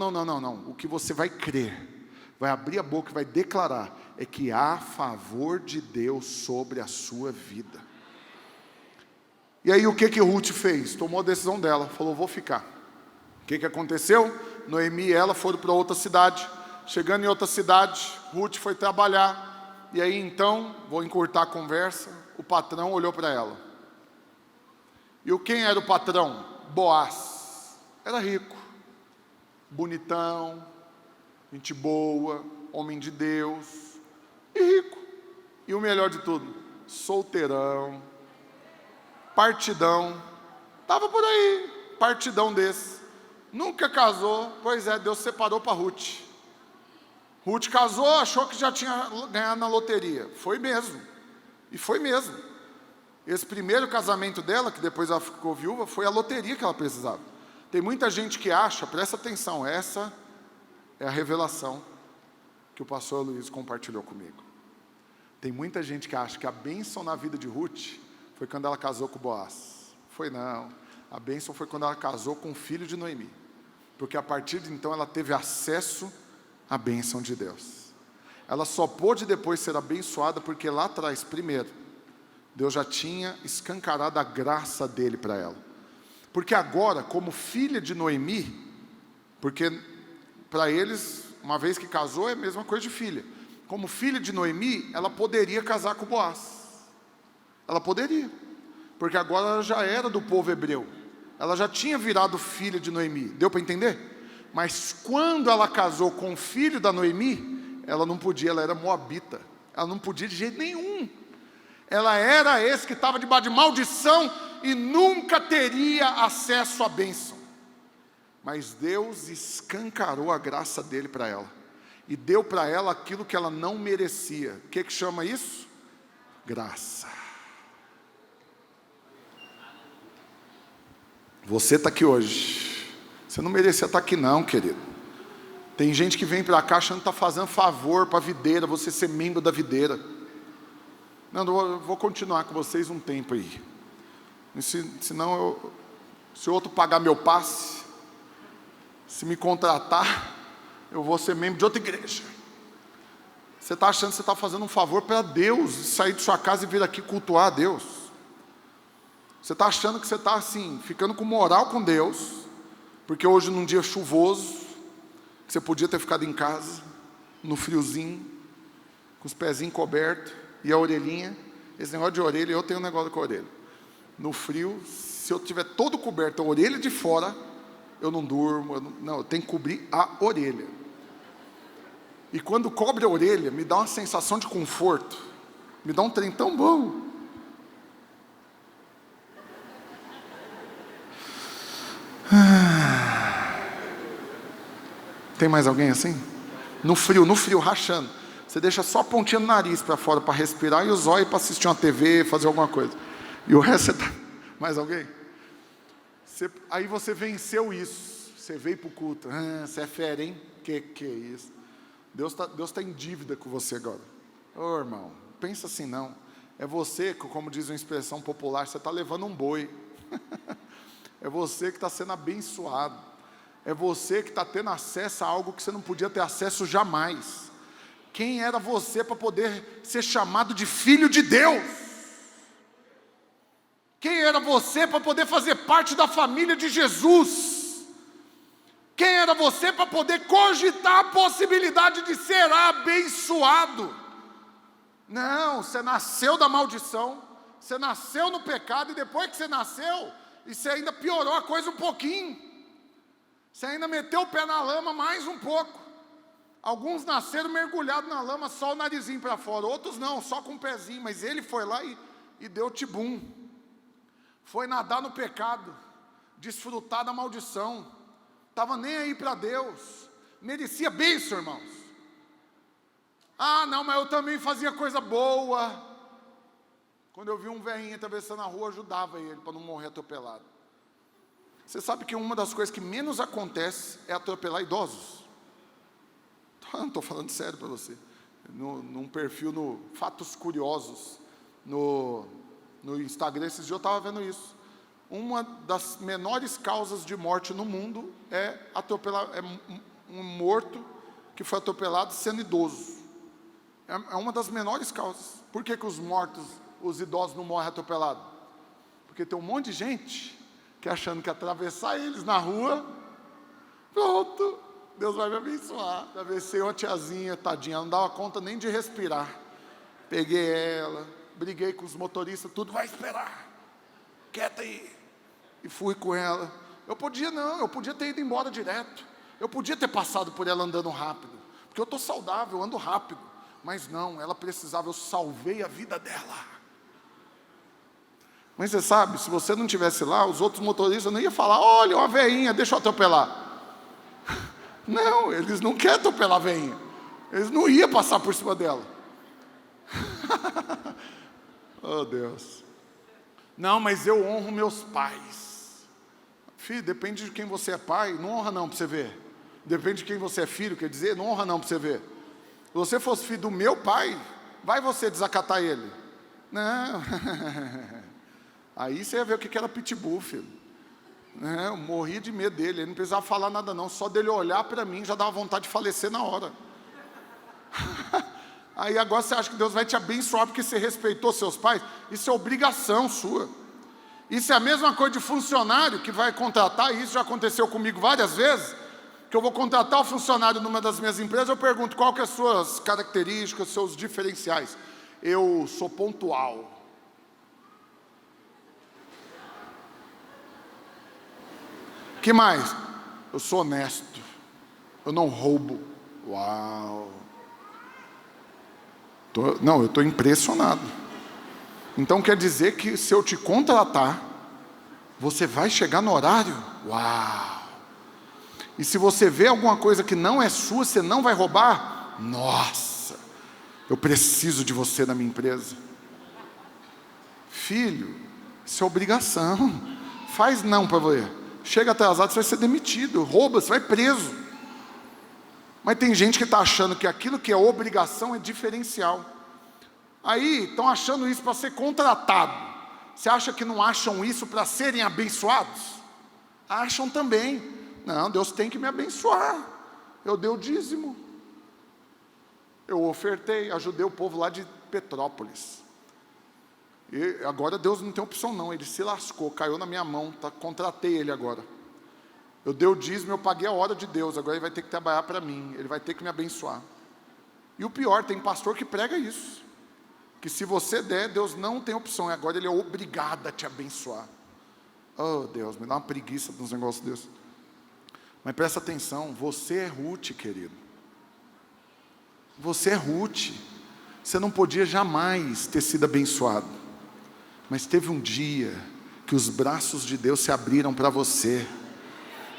O que você vai crer, vai abrir a boca e vai declarar, é que há favor de Deus sobre a sua vida. E aí o que Ruth fez? Tomou a decisão dela, falou, vou ficar. O que aconteceu? Noemi e ela foram para outra cidade. Chegando em outra cidade, Ruth foi trabalhar. E aí então, vou encurtar a conversa, o patrão olhou para ela. E quem era o patrão? Boaz. Era rico, bonitão, gente boa, homem de Deus, e rico. E o melhor de tudo, solteirão, partidão. Estava por aí, partidão desse. Nunca casou, pois é, Deus separou para Ruth. Ruth casou, achou que já tinha ganhado na loteria. Foi mesmo. E foi mesmo. Esse primeiro casamento dela, que depois ela ficou viúva, foi a loteria que ela precisava. Tem muita gente que acha, presta atenção, essa é a revelação que o pastor Luiz compartilhou comigo. Tem muita gente que acha que a bênção na vida de Ruth foi quando ela casou com Boaz. Foi não. A bênção foi quando ela casou com o filho de Noemi. Porque a partir de então ela teve acesso à bênção de Deus. Ela só pôde depois ser abençoada porque lá atrás, primeiro, Deus já tinha escancarado a graça dele para ela. Porque agora, como filha de Noemi, porque para eles, uma vez que casou, é a mesma coisa de filha. Como filha de Noemi, ela poderia casar com Boaz. Ela poderia. Porque agora ela já era do povo hebreu. Ela já tinha virado filha de Noemi. Deu para entender? Mas quando ela casou com o filho da Noemi, ela não podia, ela era moabita. Ela não podia de jeito nenhum. Ela era esse que estava debaixo de maldição e nunca teria acesso à bênção. Mas Deus escancarou a graça dele para ela. E deu para ela aquilo que ela não merecia. O que chama isso? Graça. Você está aqui hoje. Você não merecia estar aqui não, querido. Tem gente que vem para cá achando que está fazendo favor para a videira, você ser membro da videira. Não, eu vou continuar com vocês um tempo aí. Senão, se o outro pagar meu passe, se me contratar, eu vou ser membro de outra igreja. Você está achando que você está fazendo um favor para Deus, sair de sua casa e vir aqui cultuar a Deus. Você está achando que você está assim, ficando com moral com Deus, porque hoje num dia chuvoso, você podia ter ficado em casa, no friozinho, com os pezinhos cobertos, e a orelhinha, esse negócio de orelha, eu tenho um negócio com a orelha. No frio, se eu tiver todo coberto, a orelha de fora, eu não durmo, eu tenho que cobrir a orelha. E quando cobre a orelha, me dá uma sensação de conforto, me dá um trem tão bom. Tem mais alguém assim? No frio, rachando. Você deixa só a pontinha do nariz para fora para respirar e os olhos para assistir uma TV, fazer alguma coisa. E o resto você tá... Mais alguém? Aí você venceu isso. Você veio para o culto. Você é fera, hein? Que é isso? Deus tá em dívida com você agora. Ô irmão, pensa assim não. É você, como diz uma expressão popular, você está levando um boi. É você que está sendo abençoado. É você que está tendo acesso a algo que você não podia ter acesso jamais. Quem era você para poder ser chamado de filho de Deus? Quem era você para poder fazer parte da família de Jesus? Quem era você para poder cogitar a possibilidade de ser abençoado? Não, você nasceu da maldição, você nasceu no pecado, e depois que você nasceu, e você ainda piorou a coisa um pouquinho. Você ainda meteu o pé na lama mais um pouco. Alguns nasceram mergulhados na lama, só o narizinho para fora. Outros não, só com o pezinho. Mas ele foi lá e deu tibum. Foi nadar no pecado, desfrutar da maldição. Estava nem aí para Deus. Merecia bênção, irmãos. Ah, não, mas eu também fazia coisa boa. Quando eu vi um velhinho atravessando a rua, eu ajudava ele para não morrer atropelado. Você sabe que uma das coisas que menos acontece é atropelar idosos? Não estou falando sério para você. Num perfil no Fatos Curiosos, no Instagram, esses dias eu estava vendo isso. Uma das menores causas de morte no mundo é um morto que foi atropelado sendo idoso. É uma das menores causas. Por que os idosos não morrem atropelados? Porque tem um monte de gente que achando que atravessar eles na rua, pronto, Deus vai me abençoar. Atravessei uma tiazinha, tadinha, ela não dava conta nem de respirar. Peguei ela, briguei com os motoristas, tudo, vai esperar, quieta aí. E fui com ela. Eu podia ter ido embora direto. Eu podia ter passado por ela andando rápido, porque eu estou saudável, eu ando rápido. Mas não, ela precisava, eu salvei a vida dela. Mas você sabe, se você não estivesse lá, os outros motoristas não iam falar, olha, uma veinha, deixa eu atropelar. Não, eles não querem atropelar a veinha. Eles não iam passar por cima dela. Oh Deus. Não, mas eu honro meus pais. Filho, depende de quem você é pai, não honra não para você ver. Depende de quem você é filho, quer dizer, não honra não para você ver. Se você fosse filho do meu pai, vai você desacatar ele? Não. Aí você ia ver o que era pitbull, filho. Eu morria de medo dele, ele não precisava falar nada não, só dele olhar para mim já dava vontade de falecer na hora. Aí agora você acha que Deus vai te abençoar porque você respeitou seus pais? Isso é obrigação sua. Isso é a mesma coisa de funcionário que vai contratar, e isso já aconteceu comigo várias vezes, que eu vou contratar o funcionário numa das minhas empresas, eu pergunto qual que é as suas características, seus diferenciais. Eu sou pontual. Que mais? Eu sou honesto. Eu não roubo. Uau! Eu estou impressionado. Então quer dizer que se eu te contratar, você vai chegar no horário? Uau! E se você vê alguma coisa que não é sua, você não vai roubar? Nossa! Eu preciso de você na minha empresa. Filho, isso é obrigação. Faz não para você. Chega atrasado, você vai ser demitido. Rouba, você vai preso. Mas tem gente que está achando que aquilo que é obrigação é diferencial. Aí estão achando isso para ser contratado. Você acha que não acham isso para serem abençoados? Acham também. Não, Deus tem que me abençoar. Eu dei o dízimo. Eu ofertei, ajudei o povo lá de Petrópolis. E agora Deus não tem opção não, ele se lascou, caiu na minha mão, contratei ele agora. Eu dei o dízimo, eu paguei a hora de Deus, agora ele vai ter que trabalhar para mim, ele vai ter que me abençoar. E o pior, tem pastor que prega isso, que se você der, Deus não tem opção, agora ele é obrigado a te abençoar. Oh Deus, me dá uma preguiça dos negócios desses. Mas presta atenção, você é Ruth, querido. Você é Ruth. Você não podia jamais ter sido abençoado. Mas teve um dia que os braços de Deus se abriram para você.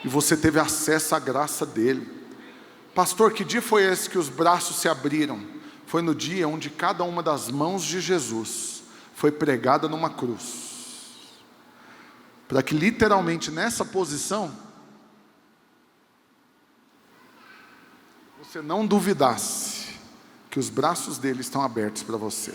E você teve acesso à graça dele. Pastor, que dia foi esse que os braços se abriram? Foi no dia onde cada uma das mãos de Jesus foi pregada numa cruz. Para que literalmente nessa posição, você não duvidasse que os braços dele estão abertos para você.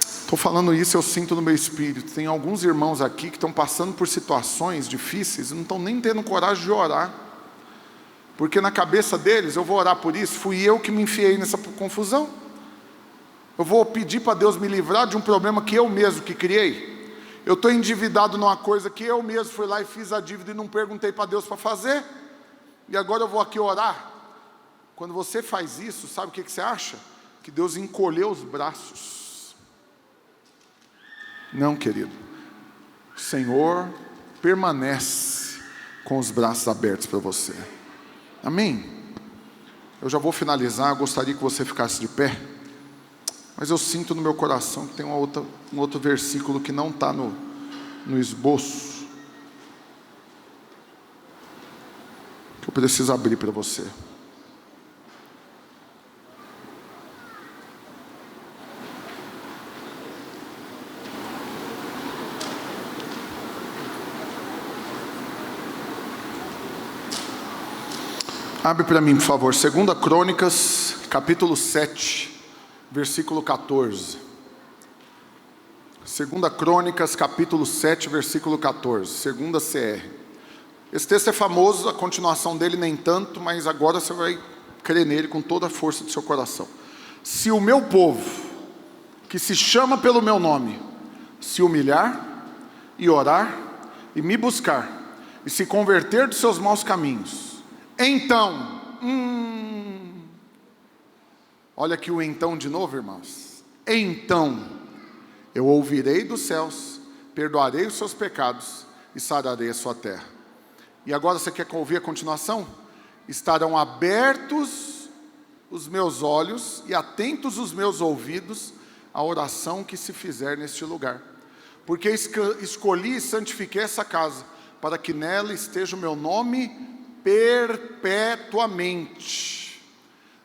Estou falando isso, eu sinto no meu espírito. Tem alguns irmãos aqui que estão passando por situações difíceis e não estão nem tendo coragem de orar. Porque na cabeça deles, eu vou orar por isso, fui eu que me enfiei nessa confusão. Eu vou pedir para Deus me livrar de um problema que eu mesmo que criei. Eu estou endividado numa coisa que eu mesmo fui lá e fiz a dívida e não perguntei para Deus para fazer. E agora eu vou aqui orar. Quando você faz isso, sabe o que você acha? Que Deus encolheu os braços. Não, querido. O Senhor permanece com os braços abertos para você. Amém? Eu já vou finalizar, eu gostaria que você ficasse de pé. Mas eu sinto no meu coração que tem um outro versículo que não está no esboço. Que eu preciso abrir para você. Abre para mim, por favor, 2 Crônicas, capítulo 7, versículo 14. 2 Crônicas, capítulo 7, versículo 14, segunda CR. Esse texto é famoso, a continuação dele nem tanto, mas agora você vai crer nele com toda a força do seu coração. Se o meu povo, que se chama pelo meu nome, se humilhar e orar e me buscar e se converter dos seus maus caminhos, então, olha aqui o então de novo, irmãos. Então, eu ouvirei dos céus, perdoarei os seus pecados e sararei a sua terra. E agora você quer ouvir a continuação? Estarão abertos os meus olhos e atentos os meus ouvidos à oração que se fizer neste lugar. Porque escolhi e santifiquei essa casa, para que nela esteja o meu nome perpetuamente.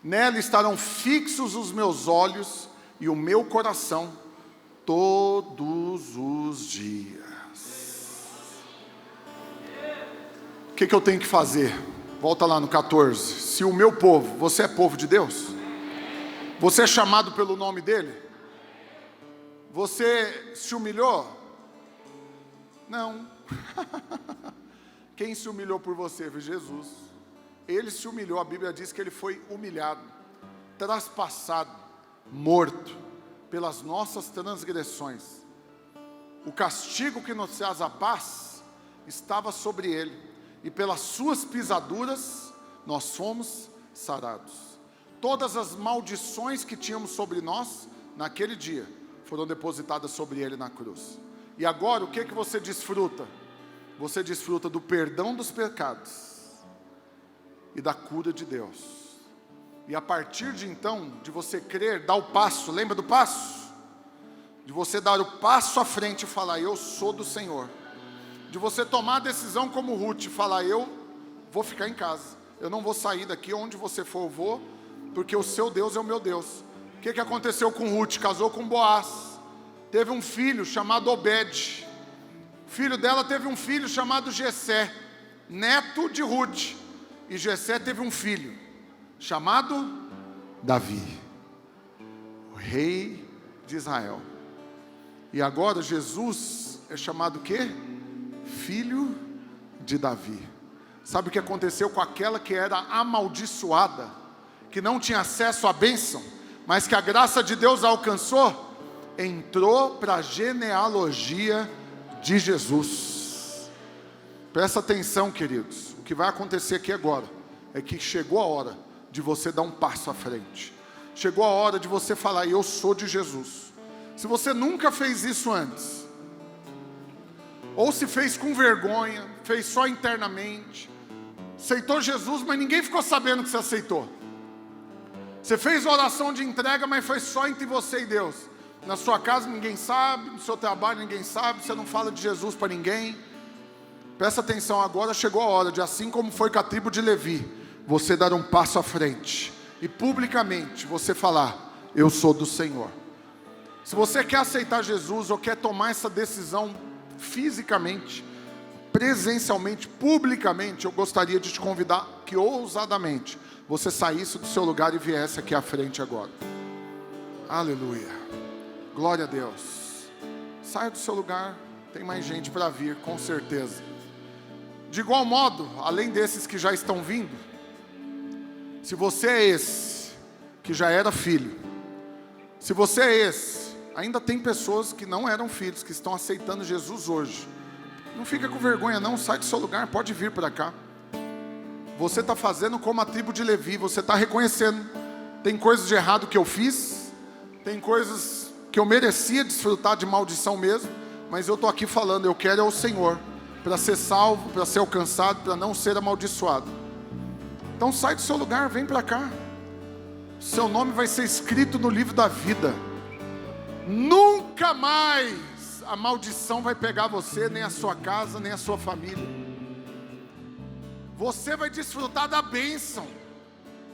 Nela estarão fixos os meus olhos e o meu coração todos os dias. O que eu tenho que fazer? Volta lá no 14. Se o meu povo, você é povo de Deus? Você é chamado pelo nome dele? Você se humilhou? Não. Quem se humilhou por você foi Jesus. Ele se humilhou, a Bíblia diz que ele foi humilhado, traspassado, morto pelas nossas transgressões. O castigo que nos traz a paz estava sobre ele, e pelas suas pisaduras nós fomos sarados. Todas as maldições que tínhamos sobre nós naquele dia foram depositadas sobre ele na cruz. E agora o que você desfruta? Você desfruta do perdão dos pecados e da cura de Deus. E a partir de então, de você crer, dar o passo, lembra do passo? De você dar o passo à frente e falar, eu sou do Senhor. De você tomar a decisão como Ruth, falar, eu vou ficar em casa. Eu não vou sair daqui, onde você for eu vou, porque o seu Deus é o meu Deus. O que aconteceu com Ruth? Casou com Boaz. Teve um filho chamado Obed. O filho dela teve um filho chamado Jessé, neto de Ruth. E Jessé teve um filho chamado Davi, o rei de Israel. E agora Jesus é chamado o quê? Filho de Davi. Sabe o que aconteceu com aquela que era amaldiçoada, que não tinha acesso à bênção, mas que a graça de Deus alcançou? Entrou para a genealogia de Jesus. Presta atenção, queridos. O que vai acontecer aqui agora é que chegou a hora de você dar um passo à frente. Chegou a hora de você falar, eu sou de Jesus. Se você nunca fez isso antes, ou se fez com vergonha, fez só internamente, aceitou Jesus, mas ninguém ficou sabendo que você aceitou. Você fez a oração de entrega, mas foi só entre você e Deus. Na sua casa ninguém sabe, no seu trabalho ninguém sabe, você não fala de Jesus para ninguém. Presta atenção, agora chegou a hora de, assim como foi com a tribo de Levi, você dar um passo à frente e publicamente você falar: eu sou do Senhor. Se você quer aceitar Jesus ou quer tomar essa decisão fisicamente, presencialmente, publicamente, eu gostaria de te convidar que ousadamente você saísse do seu lugar e viesse aqui à frente agora. Aleluia, glória a Deus. Saia do seu lugar, tem mais gente para vir, com certeza. De igual modo, além desses que já estão vindo, se você é esse que já era filho, se você é esse, ainda tem pessoas que não eram filhos, que estão aceitando Jesus hoje. Não fica com vergonha não, sai do seu lugar, pode vir para cá. Você está fazendo como a tribo de Levi, você está reconhecendo: tem coisas de errado que eu fiz, tem coisas que eu merecia desfrutar de maldição mesmo, mas eu estou aqui falando, eu quero é o Senhor, para ser salvo, para ser alcançado, para não ser amaldiçoado. Então sai do seu lugar, vem para cá. Seu nome vai ser escrito no livro da vida. Nunca mais a maldição vai pegar você, nem a sua casa, nem a sua família. Você vai desfrutar da bênção,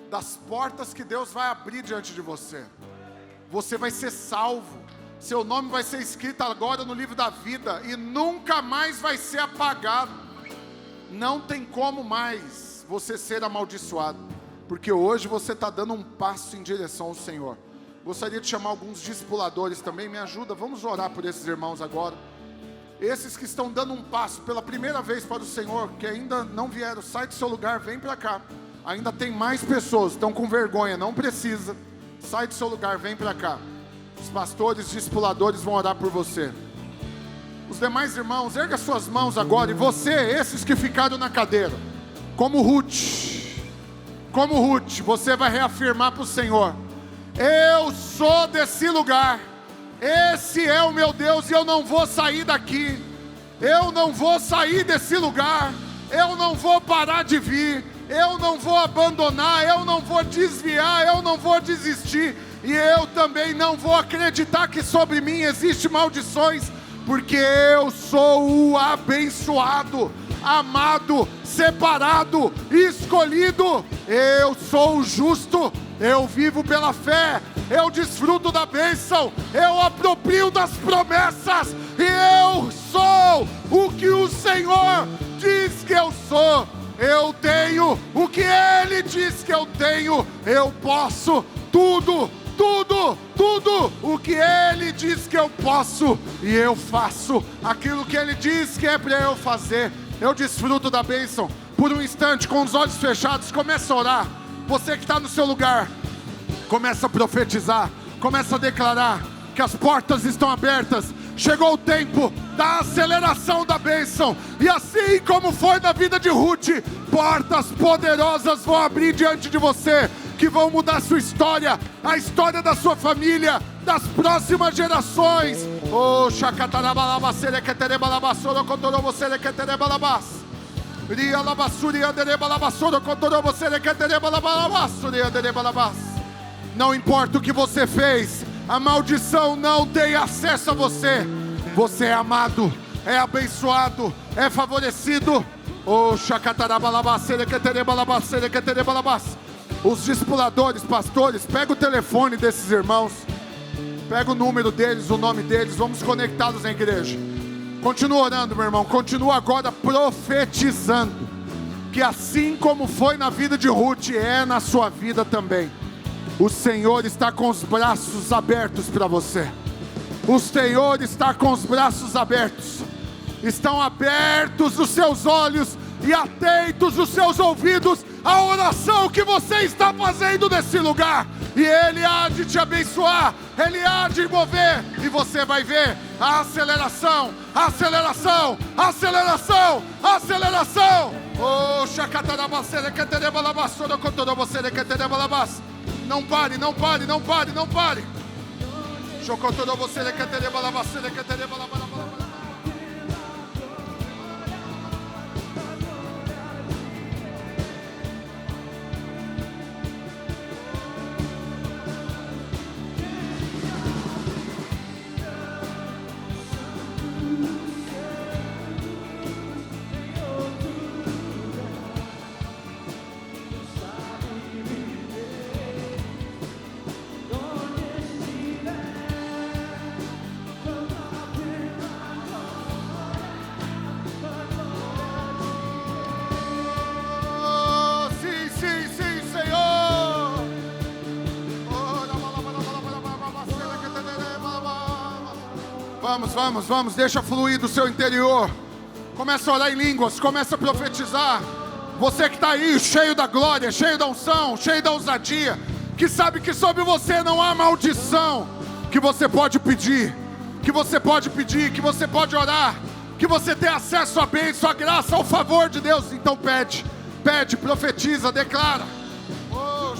das portas que Deus vai abrir diante de você. Você vai ser salvo. Seu nome vai ser escrito agora no livro da vida e nunca mais vai ser apagado. Não tem como mais você ser amaldiçoado, porque hoje você está dando um passo em direção ao Senhor. Gostaria de chamar alguns discipuladores também, me ajuda, vamos orar por esses irmãos agora. Esses que estão dando um passo pela primeira vez para o Senhor, que ainda não vieram, sai do seu lugar, vem para cá. Ainda tem mais pessoas, estão com vergonha, não precisa. Sai do seu lugar, vem para cá. Os pastores, discipuladores vão orar por você. Os demais irmãos, erga suas mãos agora. E você, esses que ficaram na cadeira, como Ruth, você vai reafirmar para o Senhor: eu sou desse lugar, esse é o meu Deus e eu não vou sair daqui. Eu não vou sair desse lugar, eu não vou parar de vir, eu não vou abandonar, eu não vou desviar, eu não vou desistir. E eu também não vou acreditar que sobre mim existem maldições, porque eu sou o abençoado, amado, separado, escolhido. Eu sou o justo, eu vivo pela fé, eu desfruto da bênção, eu aproprio das promessas, e eu sou o que o Senhor diz que eu sou. Eu tenho o que Ele diz que eu tenho, eu posso tudo o que Ele diz que eu posso, e eu faço aquilo que Ele diz que é para eu fazer. Eu desfruto da bênção. Por um instante, com os olhos fechados, começa a orar. Você que está no seu lugar, começa a profetizar, começa a declarar que as portas estão abertas. Chegou o tempo da aceleração da bênção, e assim como foi na vida de Ruth, portas poderosas vão abrir diante de você, que vão mudar a sua história, a história da sua família, das próximas gerações. Oh, não importa o que você fez, a maldição não tem acesso a você. Você é amado, é abençoado, é favorecido. Oh, os discipuladores, pastores, pega o telefone desses irmãos, pega o número deles, o nome deles, vamos conectá-los na igreja. Continua orando, meu irmão, continua agora profetizando, que assim como foi na vida de Ruth, é na sua vida também. O Senhor está com os braços abertos para você. O Senhor está com os braços abertos. Estão abertos os seus olhos e atentos os seus ouvidos à oração que você está fazendo nesse lugar. E Ele há de te abençoar, Ele há de mover, e você vai ver a aceleração, aceleração, aceleração, aceleração. Oh, não pare, não pare, não pare, não pare. Vamos, deixa fluir do seu interior. Começa a orar em línguas, começa a profetizar. Você que está aí, cheio da glória, cheio da unção, cheio da ousadia, que sabe que sobre você não há maldição, que você pode pedir, que você pode orar, que você tem acesso à bênção, à graça, ao favor de Deus. Então pede, profetiza, declara. Oh,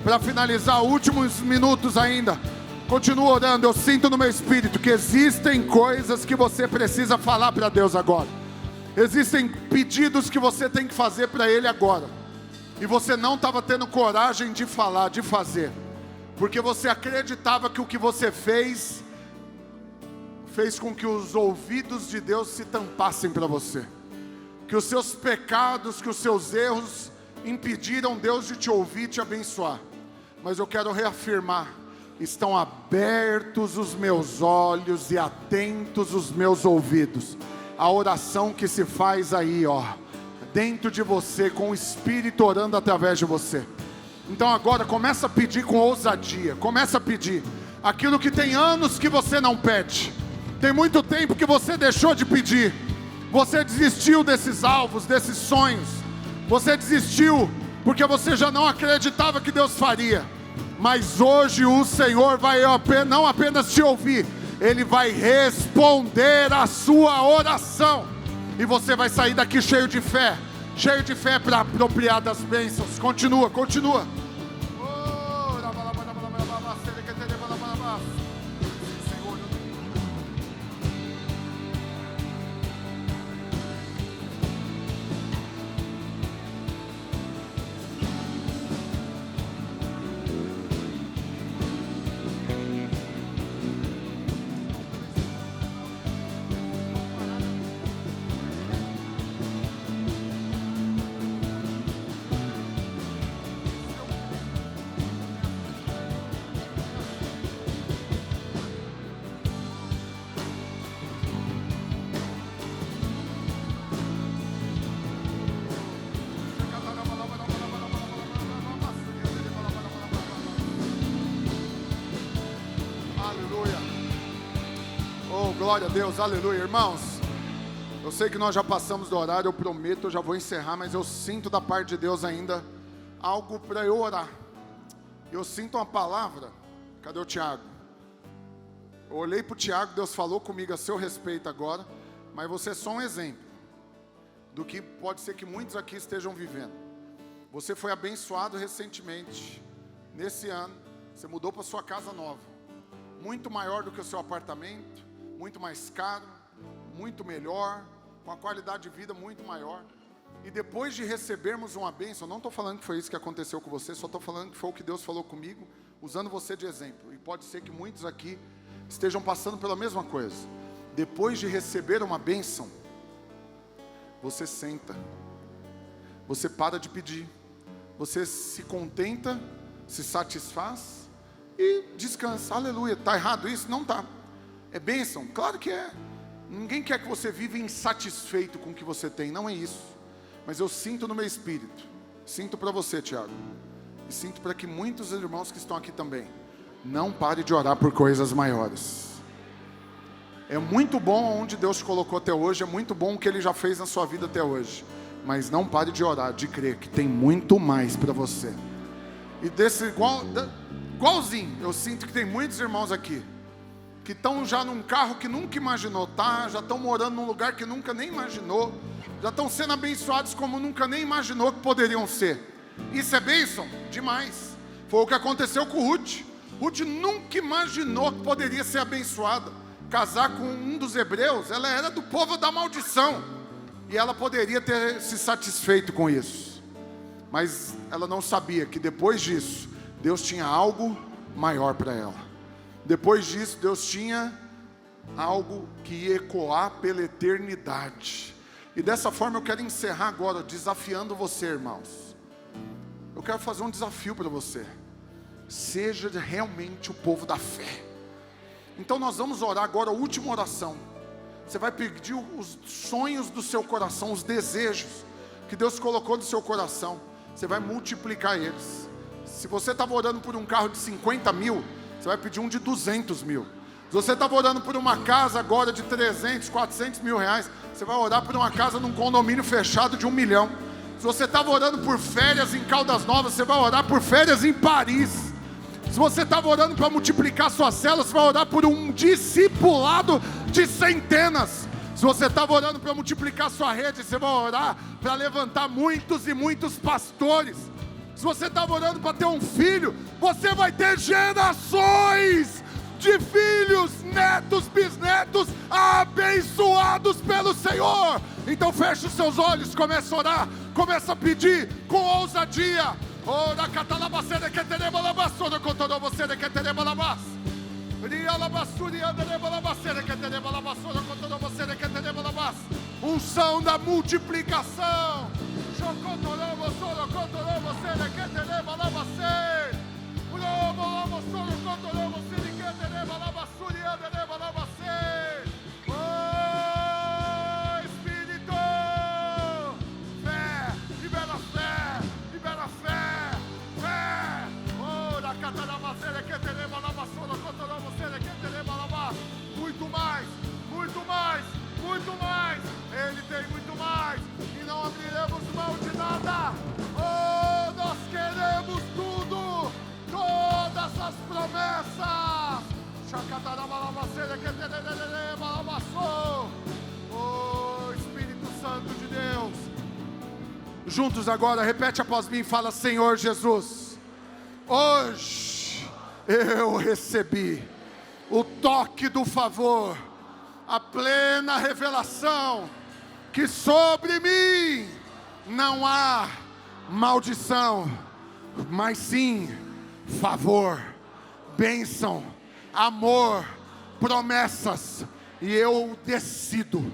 Para finalizar, últimos minutos ainda. Continua orando. Eu sinto no meu espírito que existem coisas que você precisa falar para Deus agora. Existem pedidos que você tem que fazer para Ele agora. E você não estava tendo coragem de falar, de fazer. Porque você acreditava que o que você fez com que os ouvidos de Deus se tampassem para você. Que os seus pecados, que os seus erros impediram Deus de te ouvir e te abençoar. Mas eu quero reafirmar: estão abertos os meus olhos e atentos os meus ouvidos. A oração que se faz aí, dentro de você, com o Espírito orando através de você. Então agora começa a pedir com ousadia. Começa a pedir aquilo que tem anos que você não pede. Tem muito tempo que você deixou de pedir. Você desistiu desses alvos, desses sonhos. Você desistiu porque você já não acreditava que Deus faria. Mas hoje o Senhor vai não apenas te ouvir, Ele vai responder a sua oração. E você vai sair daqui cheio de fé para apropriar das bênçãos. Continua. Glória a Deus, aleluia. Irmãos, eu sei que nós já passamos do horário, eu prometo, eu já vou encerrar, mas eu sinto da parte de Deus ainda algo para eu orar. Eu sinto uma palavra. Cadê o Tiago? Eu olhei para o Tiago, Deus falou comigo a seu respeito agora, mas você é só um exemplo do que pode ser que muitos aqui estejam vivendo. Você foi abençoado recentemente, nesse ano, você mudou para sua casa nova, muito maior do que o seu apartamento, muito mais caro, muito melhor, com a qualidade de vida muito maior. E depois de recebermos uma bênção, não estou falando que foi isso que aconteceu com você, só estou falando que foi o que Deus falou comigo, usando você de exemplo. E pode ser que muitos aqui estejam passando pela mesma coisa. Depois de receber uma bênção, você senta, você para de pedir, você se contenta, se satisfaz e descansa. Aleluia. Está errado isso? Não está. É bênção? Claro que é. Ninguém quer que você viva insatisfeito com o que você tem, não é isso. Mas eu sinto no meu espírito, sinto para você, Tiago, e sinto para que muitos irmãos que estão aqui também, não pare de orar por coisas maiores. É muito bom onde Deus te colocou até hoje, é muito bom o que Ele já fez na sua vida até hoje, mas não pare de orar, de crer que tem muito mais para você. E igualzinho, eu sinto que tem muitos irmãos aqui que estão já num carro que nunca imaginou estar, já estão morando num lugar que nunca nem imaginou, já estão sendo abençoados como nunca nem imaginou que poderiam ser. Isso é bênção? Demais. Foi o que aconteceu com Ruth. Ruth nunca imaginou que poderia ser abençoada. Casar com um dos hebreus, ela era do povo da maldição. E ela poderia ter se satisfeito com isso. Mas ela não sabia que depois disso, Deus tinha algo maior para ela. Depois disso, Deus tinha algo que ia ecoar pela eternidade. E dessa forma eu quero encerrar agora, desafiando você, irmãos. Eu quero fazer um desafio para você. Seja realmente o povo da fé. Então nós vamos orar agora a última oração. Você vai pedir os sonhos do seu coração, os desejos que Deus colocou no seu coração. Você vai multiplicar eles. Se você estava orando por um carro de 50 mil, você vai pedir um de 200 mil. Se você estava orando por uma casa agora de 300, 400 mil reais, você vai orar por uma casa num condomínio fechado de 1 milhão. Se você estava orando por férias em Caldas Novas, você vai orar por férias em Paris. Se você estava orando para multiplicar suas células, você vai orar por um discipulado de centenas. Se você estava orando para multiplicar sua rede, você vai orar para levantar muitos e muitos pastores. Se você estava orando para ter um filho, você vai ter gerações de filhos, netos, bisnetos, abençoados pelo Senhor. Então feche os seus olhos, comece a orar, comece a pedir com ousadia. Ora catalabacere que tereba labassora contoro você que tereba labas. Ria labassuri andereba labacere que tereba labassora contoro você que tereba labas. Unção da multiplicação. Chocotoro você contoro você que tereba labacere. Urobo labassoro contoro você que tereba labassuri andereba labacere. Oh Espírito, fé, libera fé, libera fé. Muito mais, muito mais, muito mais. Ele tem muito mais. E não abriremos mão de nada. Oh, nós queremos tudo. Todas as promessas. Oh, Espírito Santo de Deus. Juntos agora, repete após mim e fala: Senhor Jesus, hoje eu recebi o toque do favor, a plena revelação que sobre mim não há maldição, mas sim favor, bênção, amor, promessas. E eu decido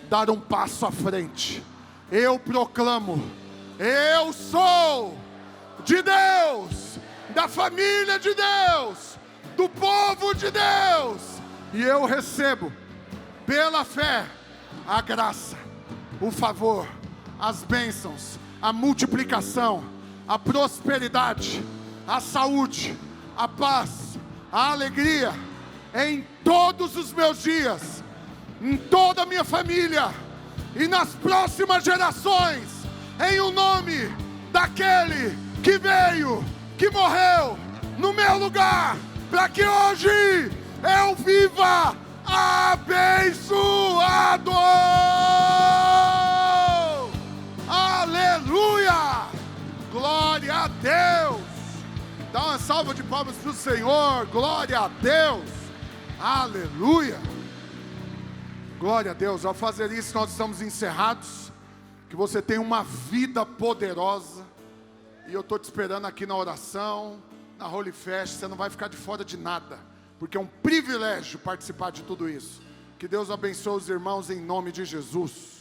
dar um passo à frente. Eu proclamo: eu sou de Deus, da família de Deus, do povo de Deus. E eu recebo, pela fé, a graça, o favor, as bênçãos, a multiplicação, a prosperidade, a saúde, a paz, a alegria, em todos os meus dias, em toda a minha família, e nas próximas gerações, em o nome daquele que veio, que morreu no meu lugar, para que hoje eu viva abençoado. Aleluia! Glória a Deus! Dá uma salva de palmas para o Senhor. Glória a Deus! Aleluia! Glória a Deus. Ao fazer isso, nós estamos encerrados. Que você tenha uma vida poderosa. E eu estou te esperando aqui na oração, na Holy Fest. Você não vai ficar de fora de nada, porque é um privilégio participar de tudo isso. Que Deus abençoe os irmãos em nome de Jesus.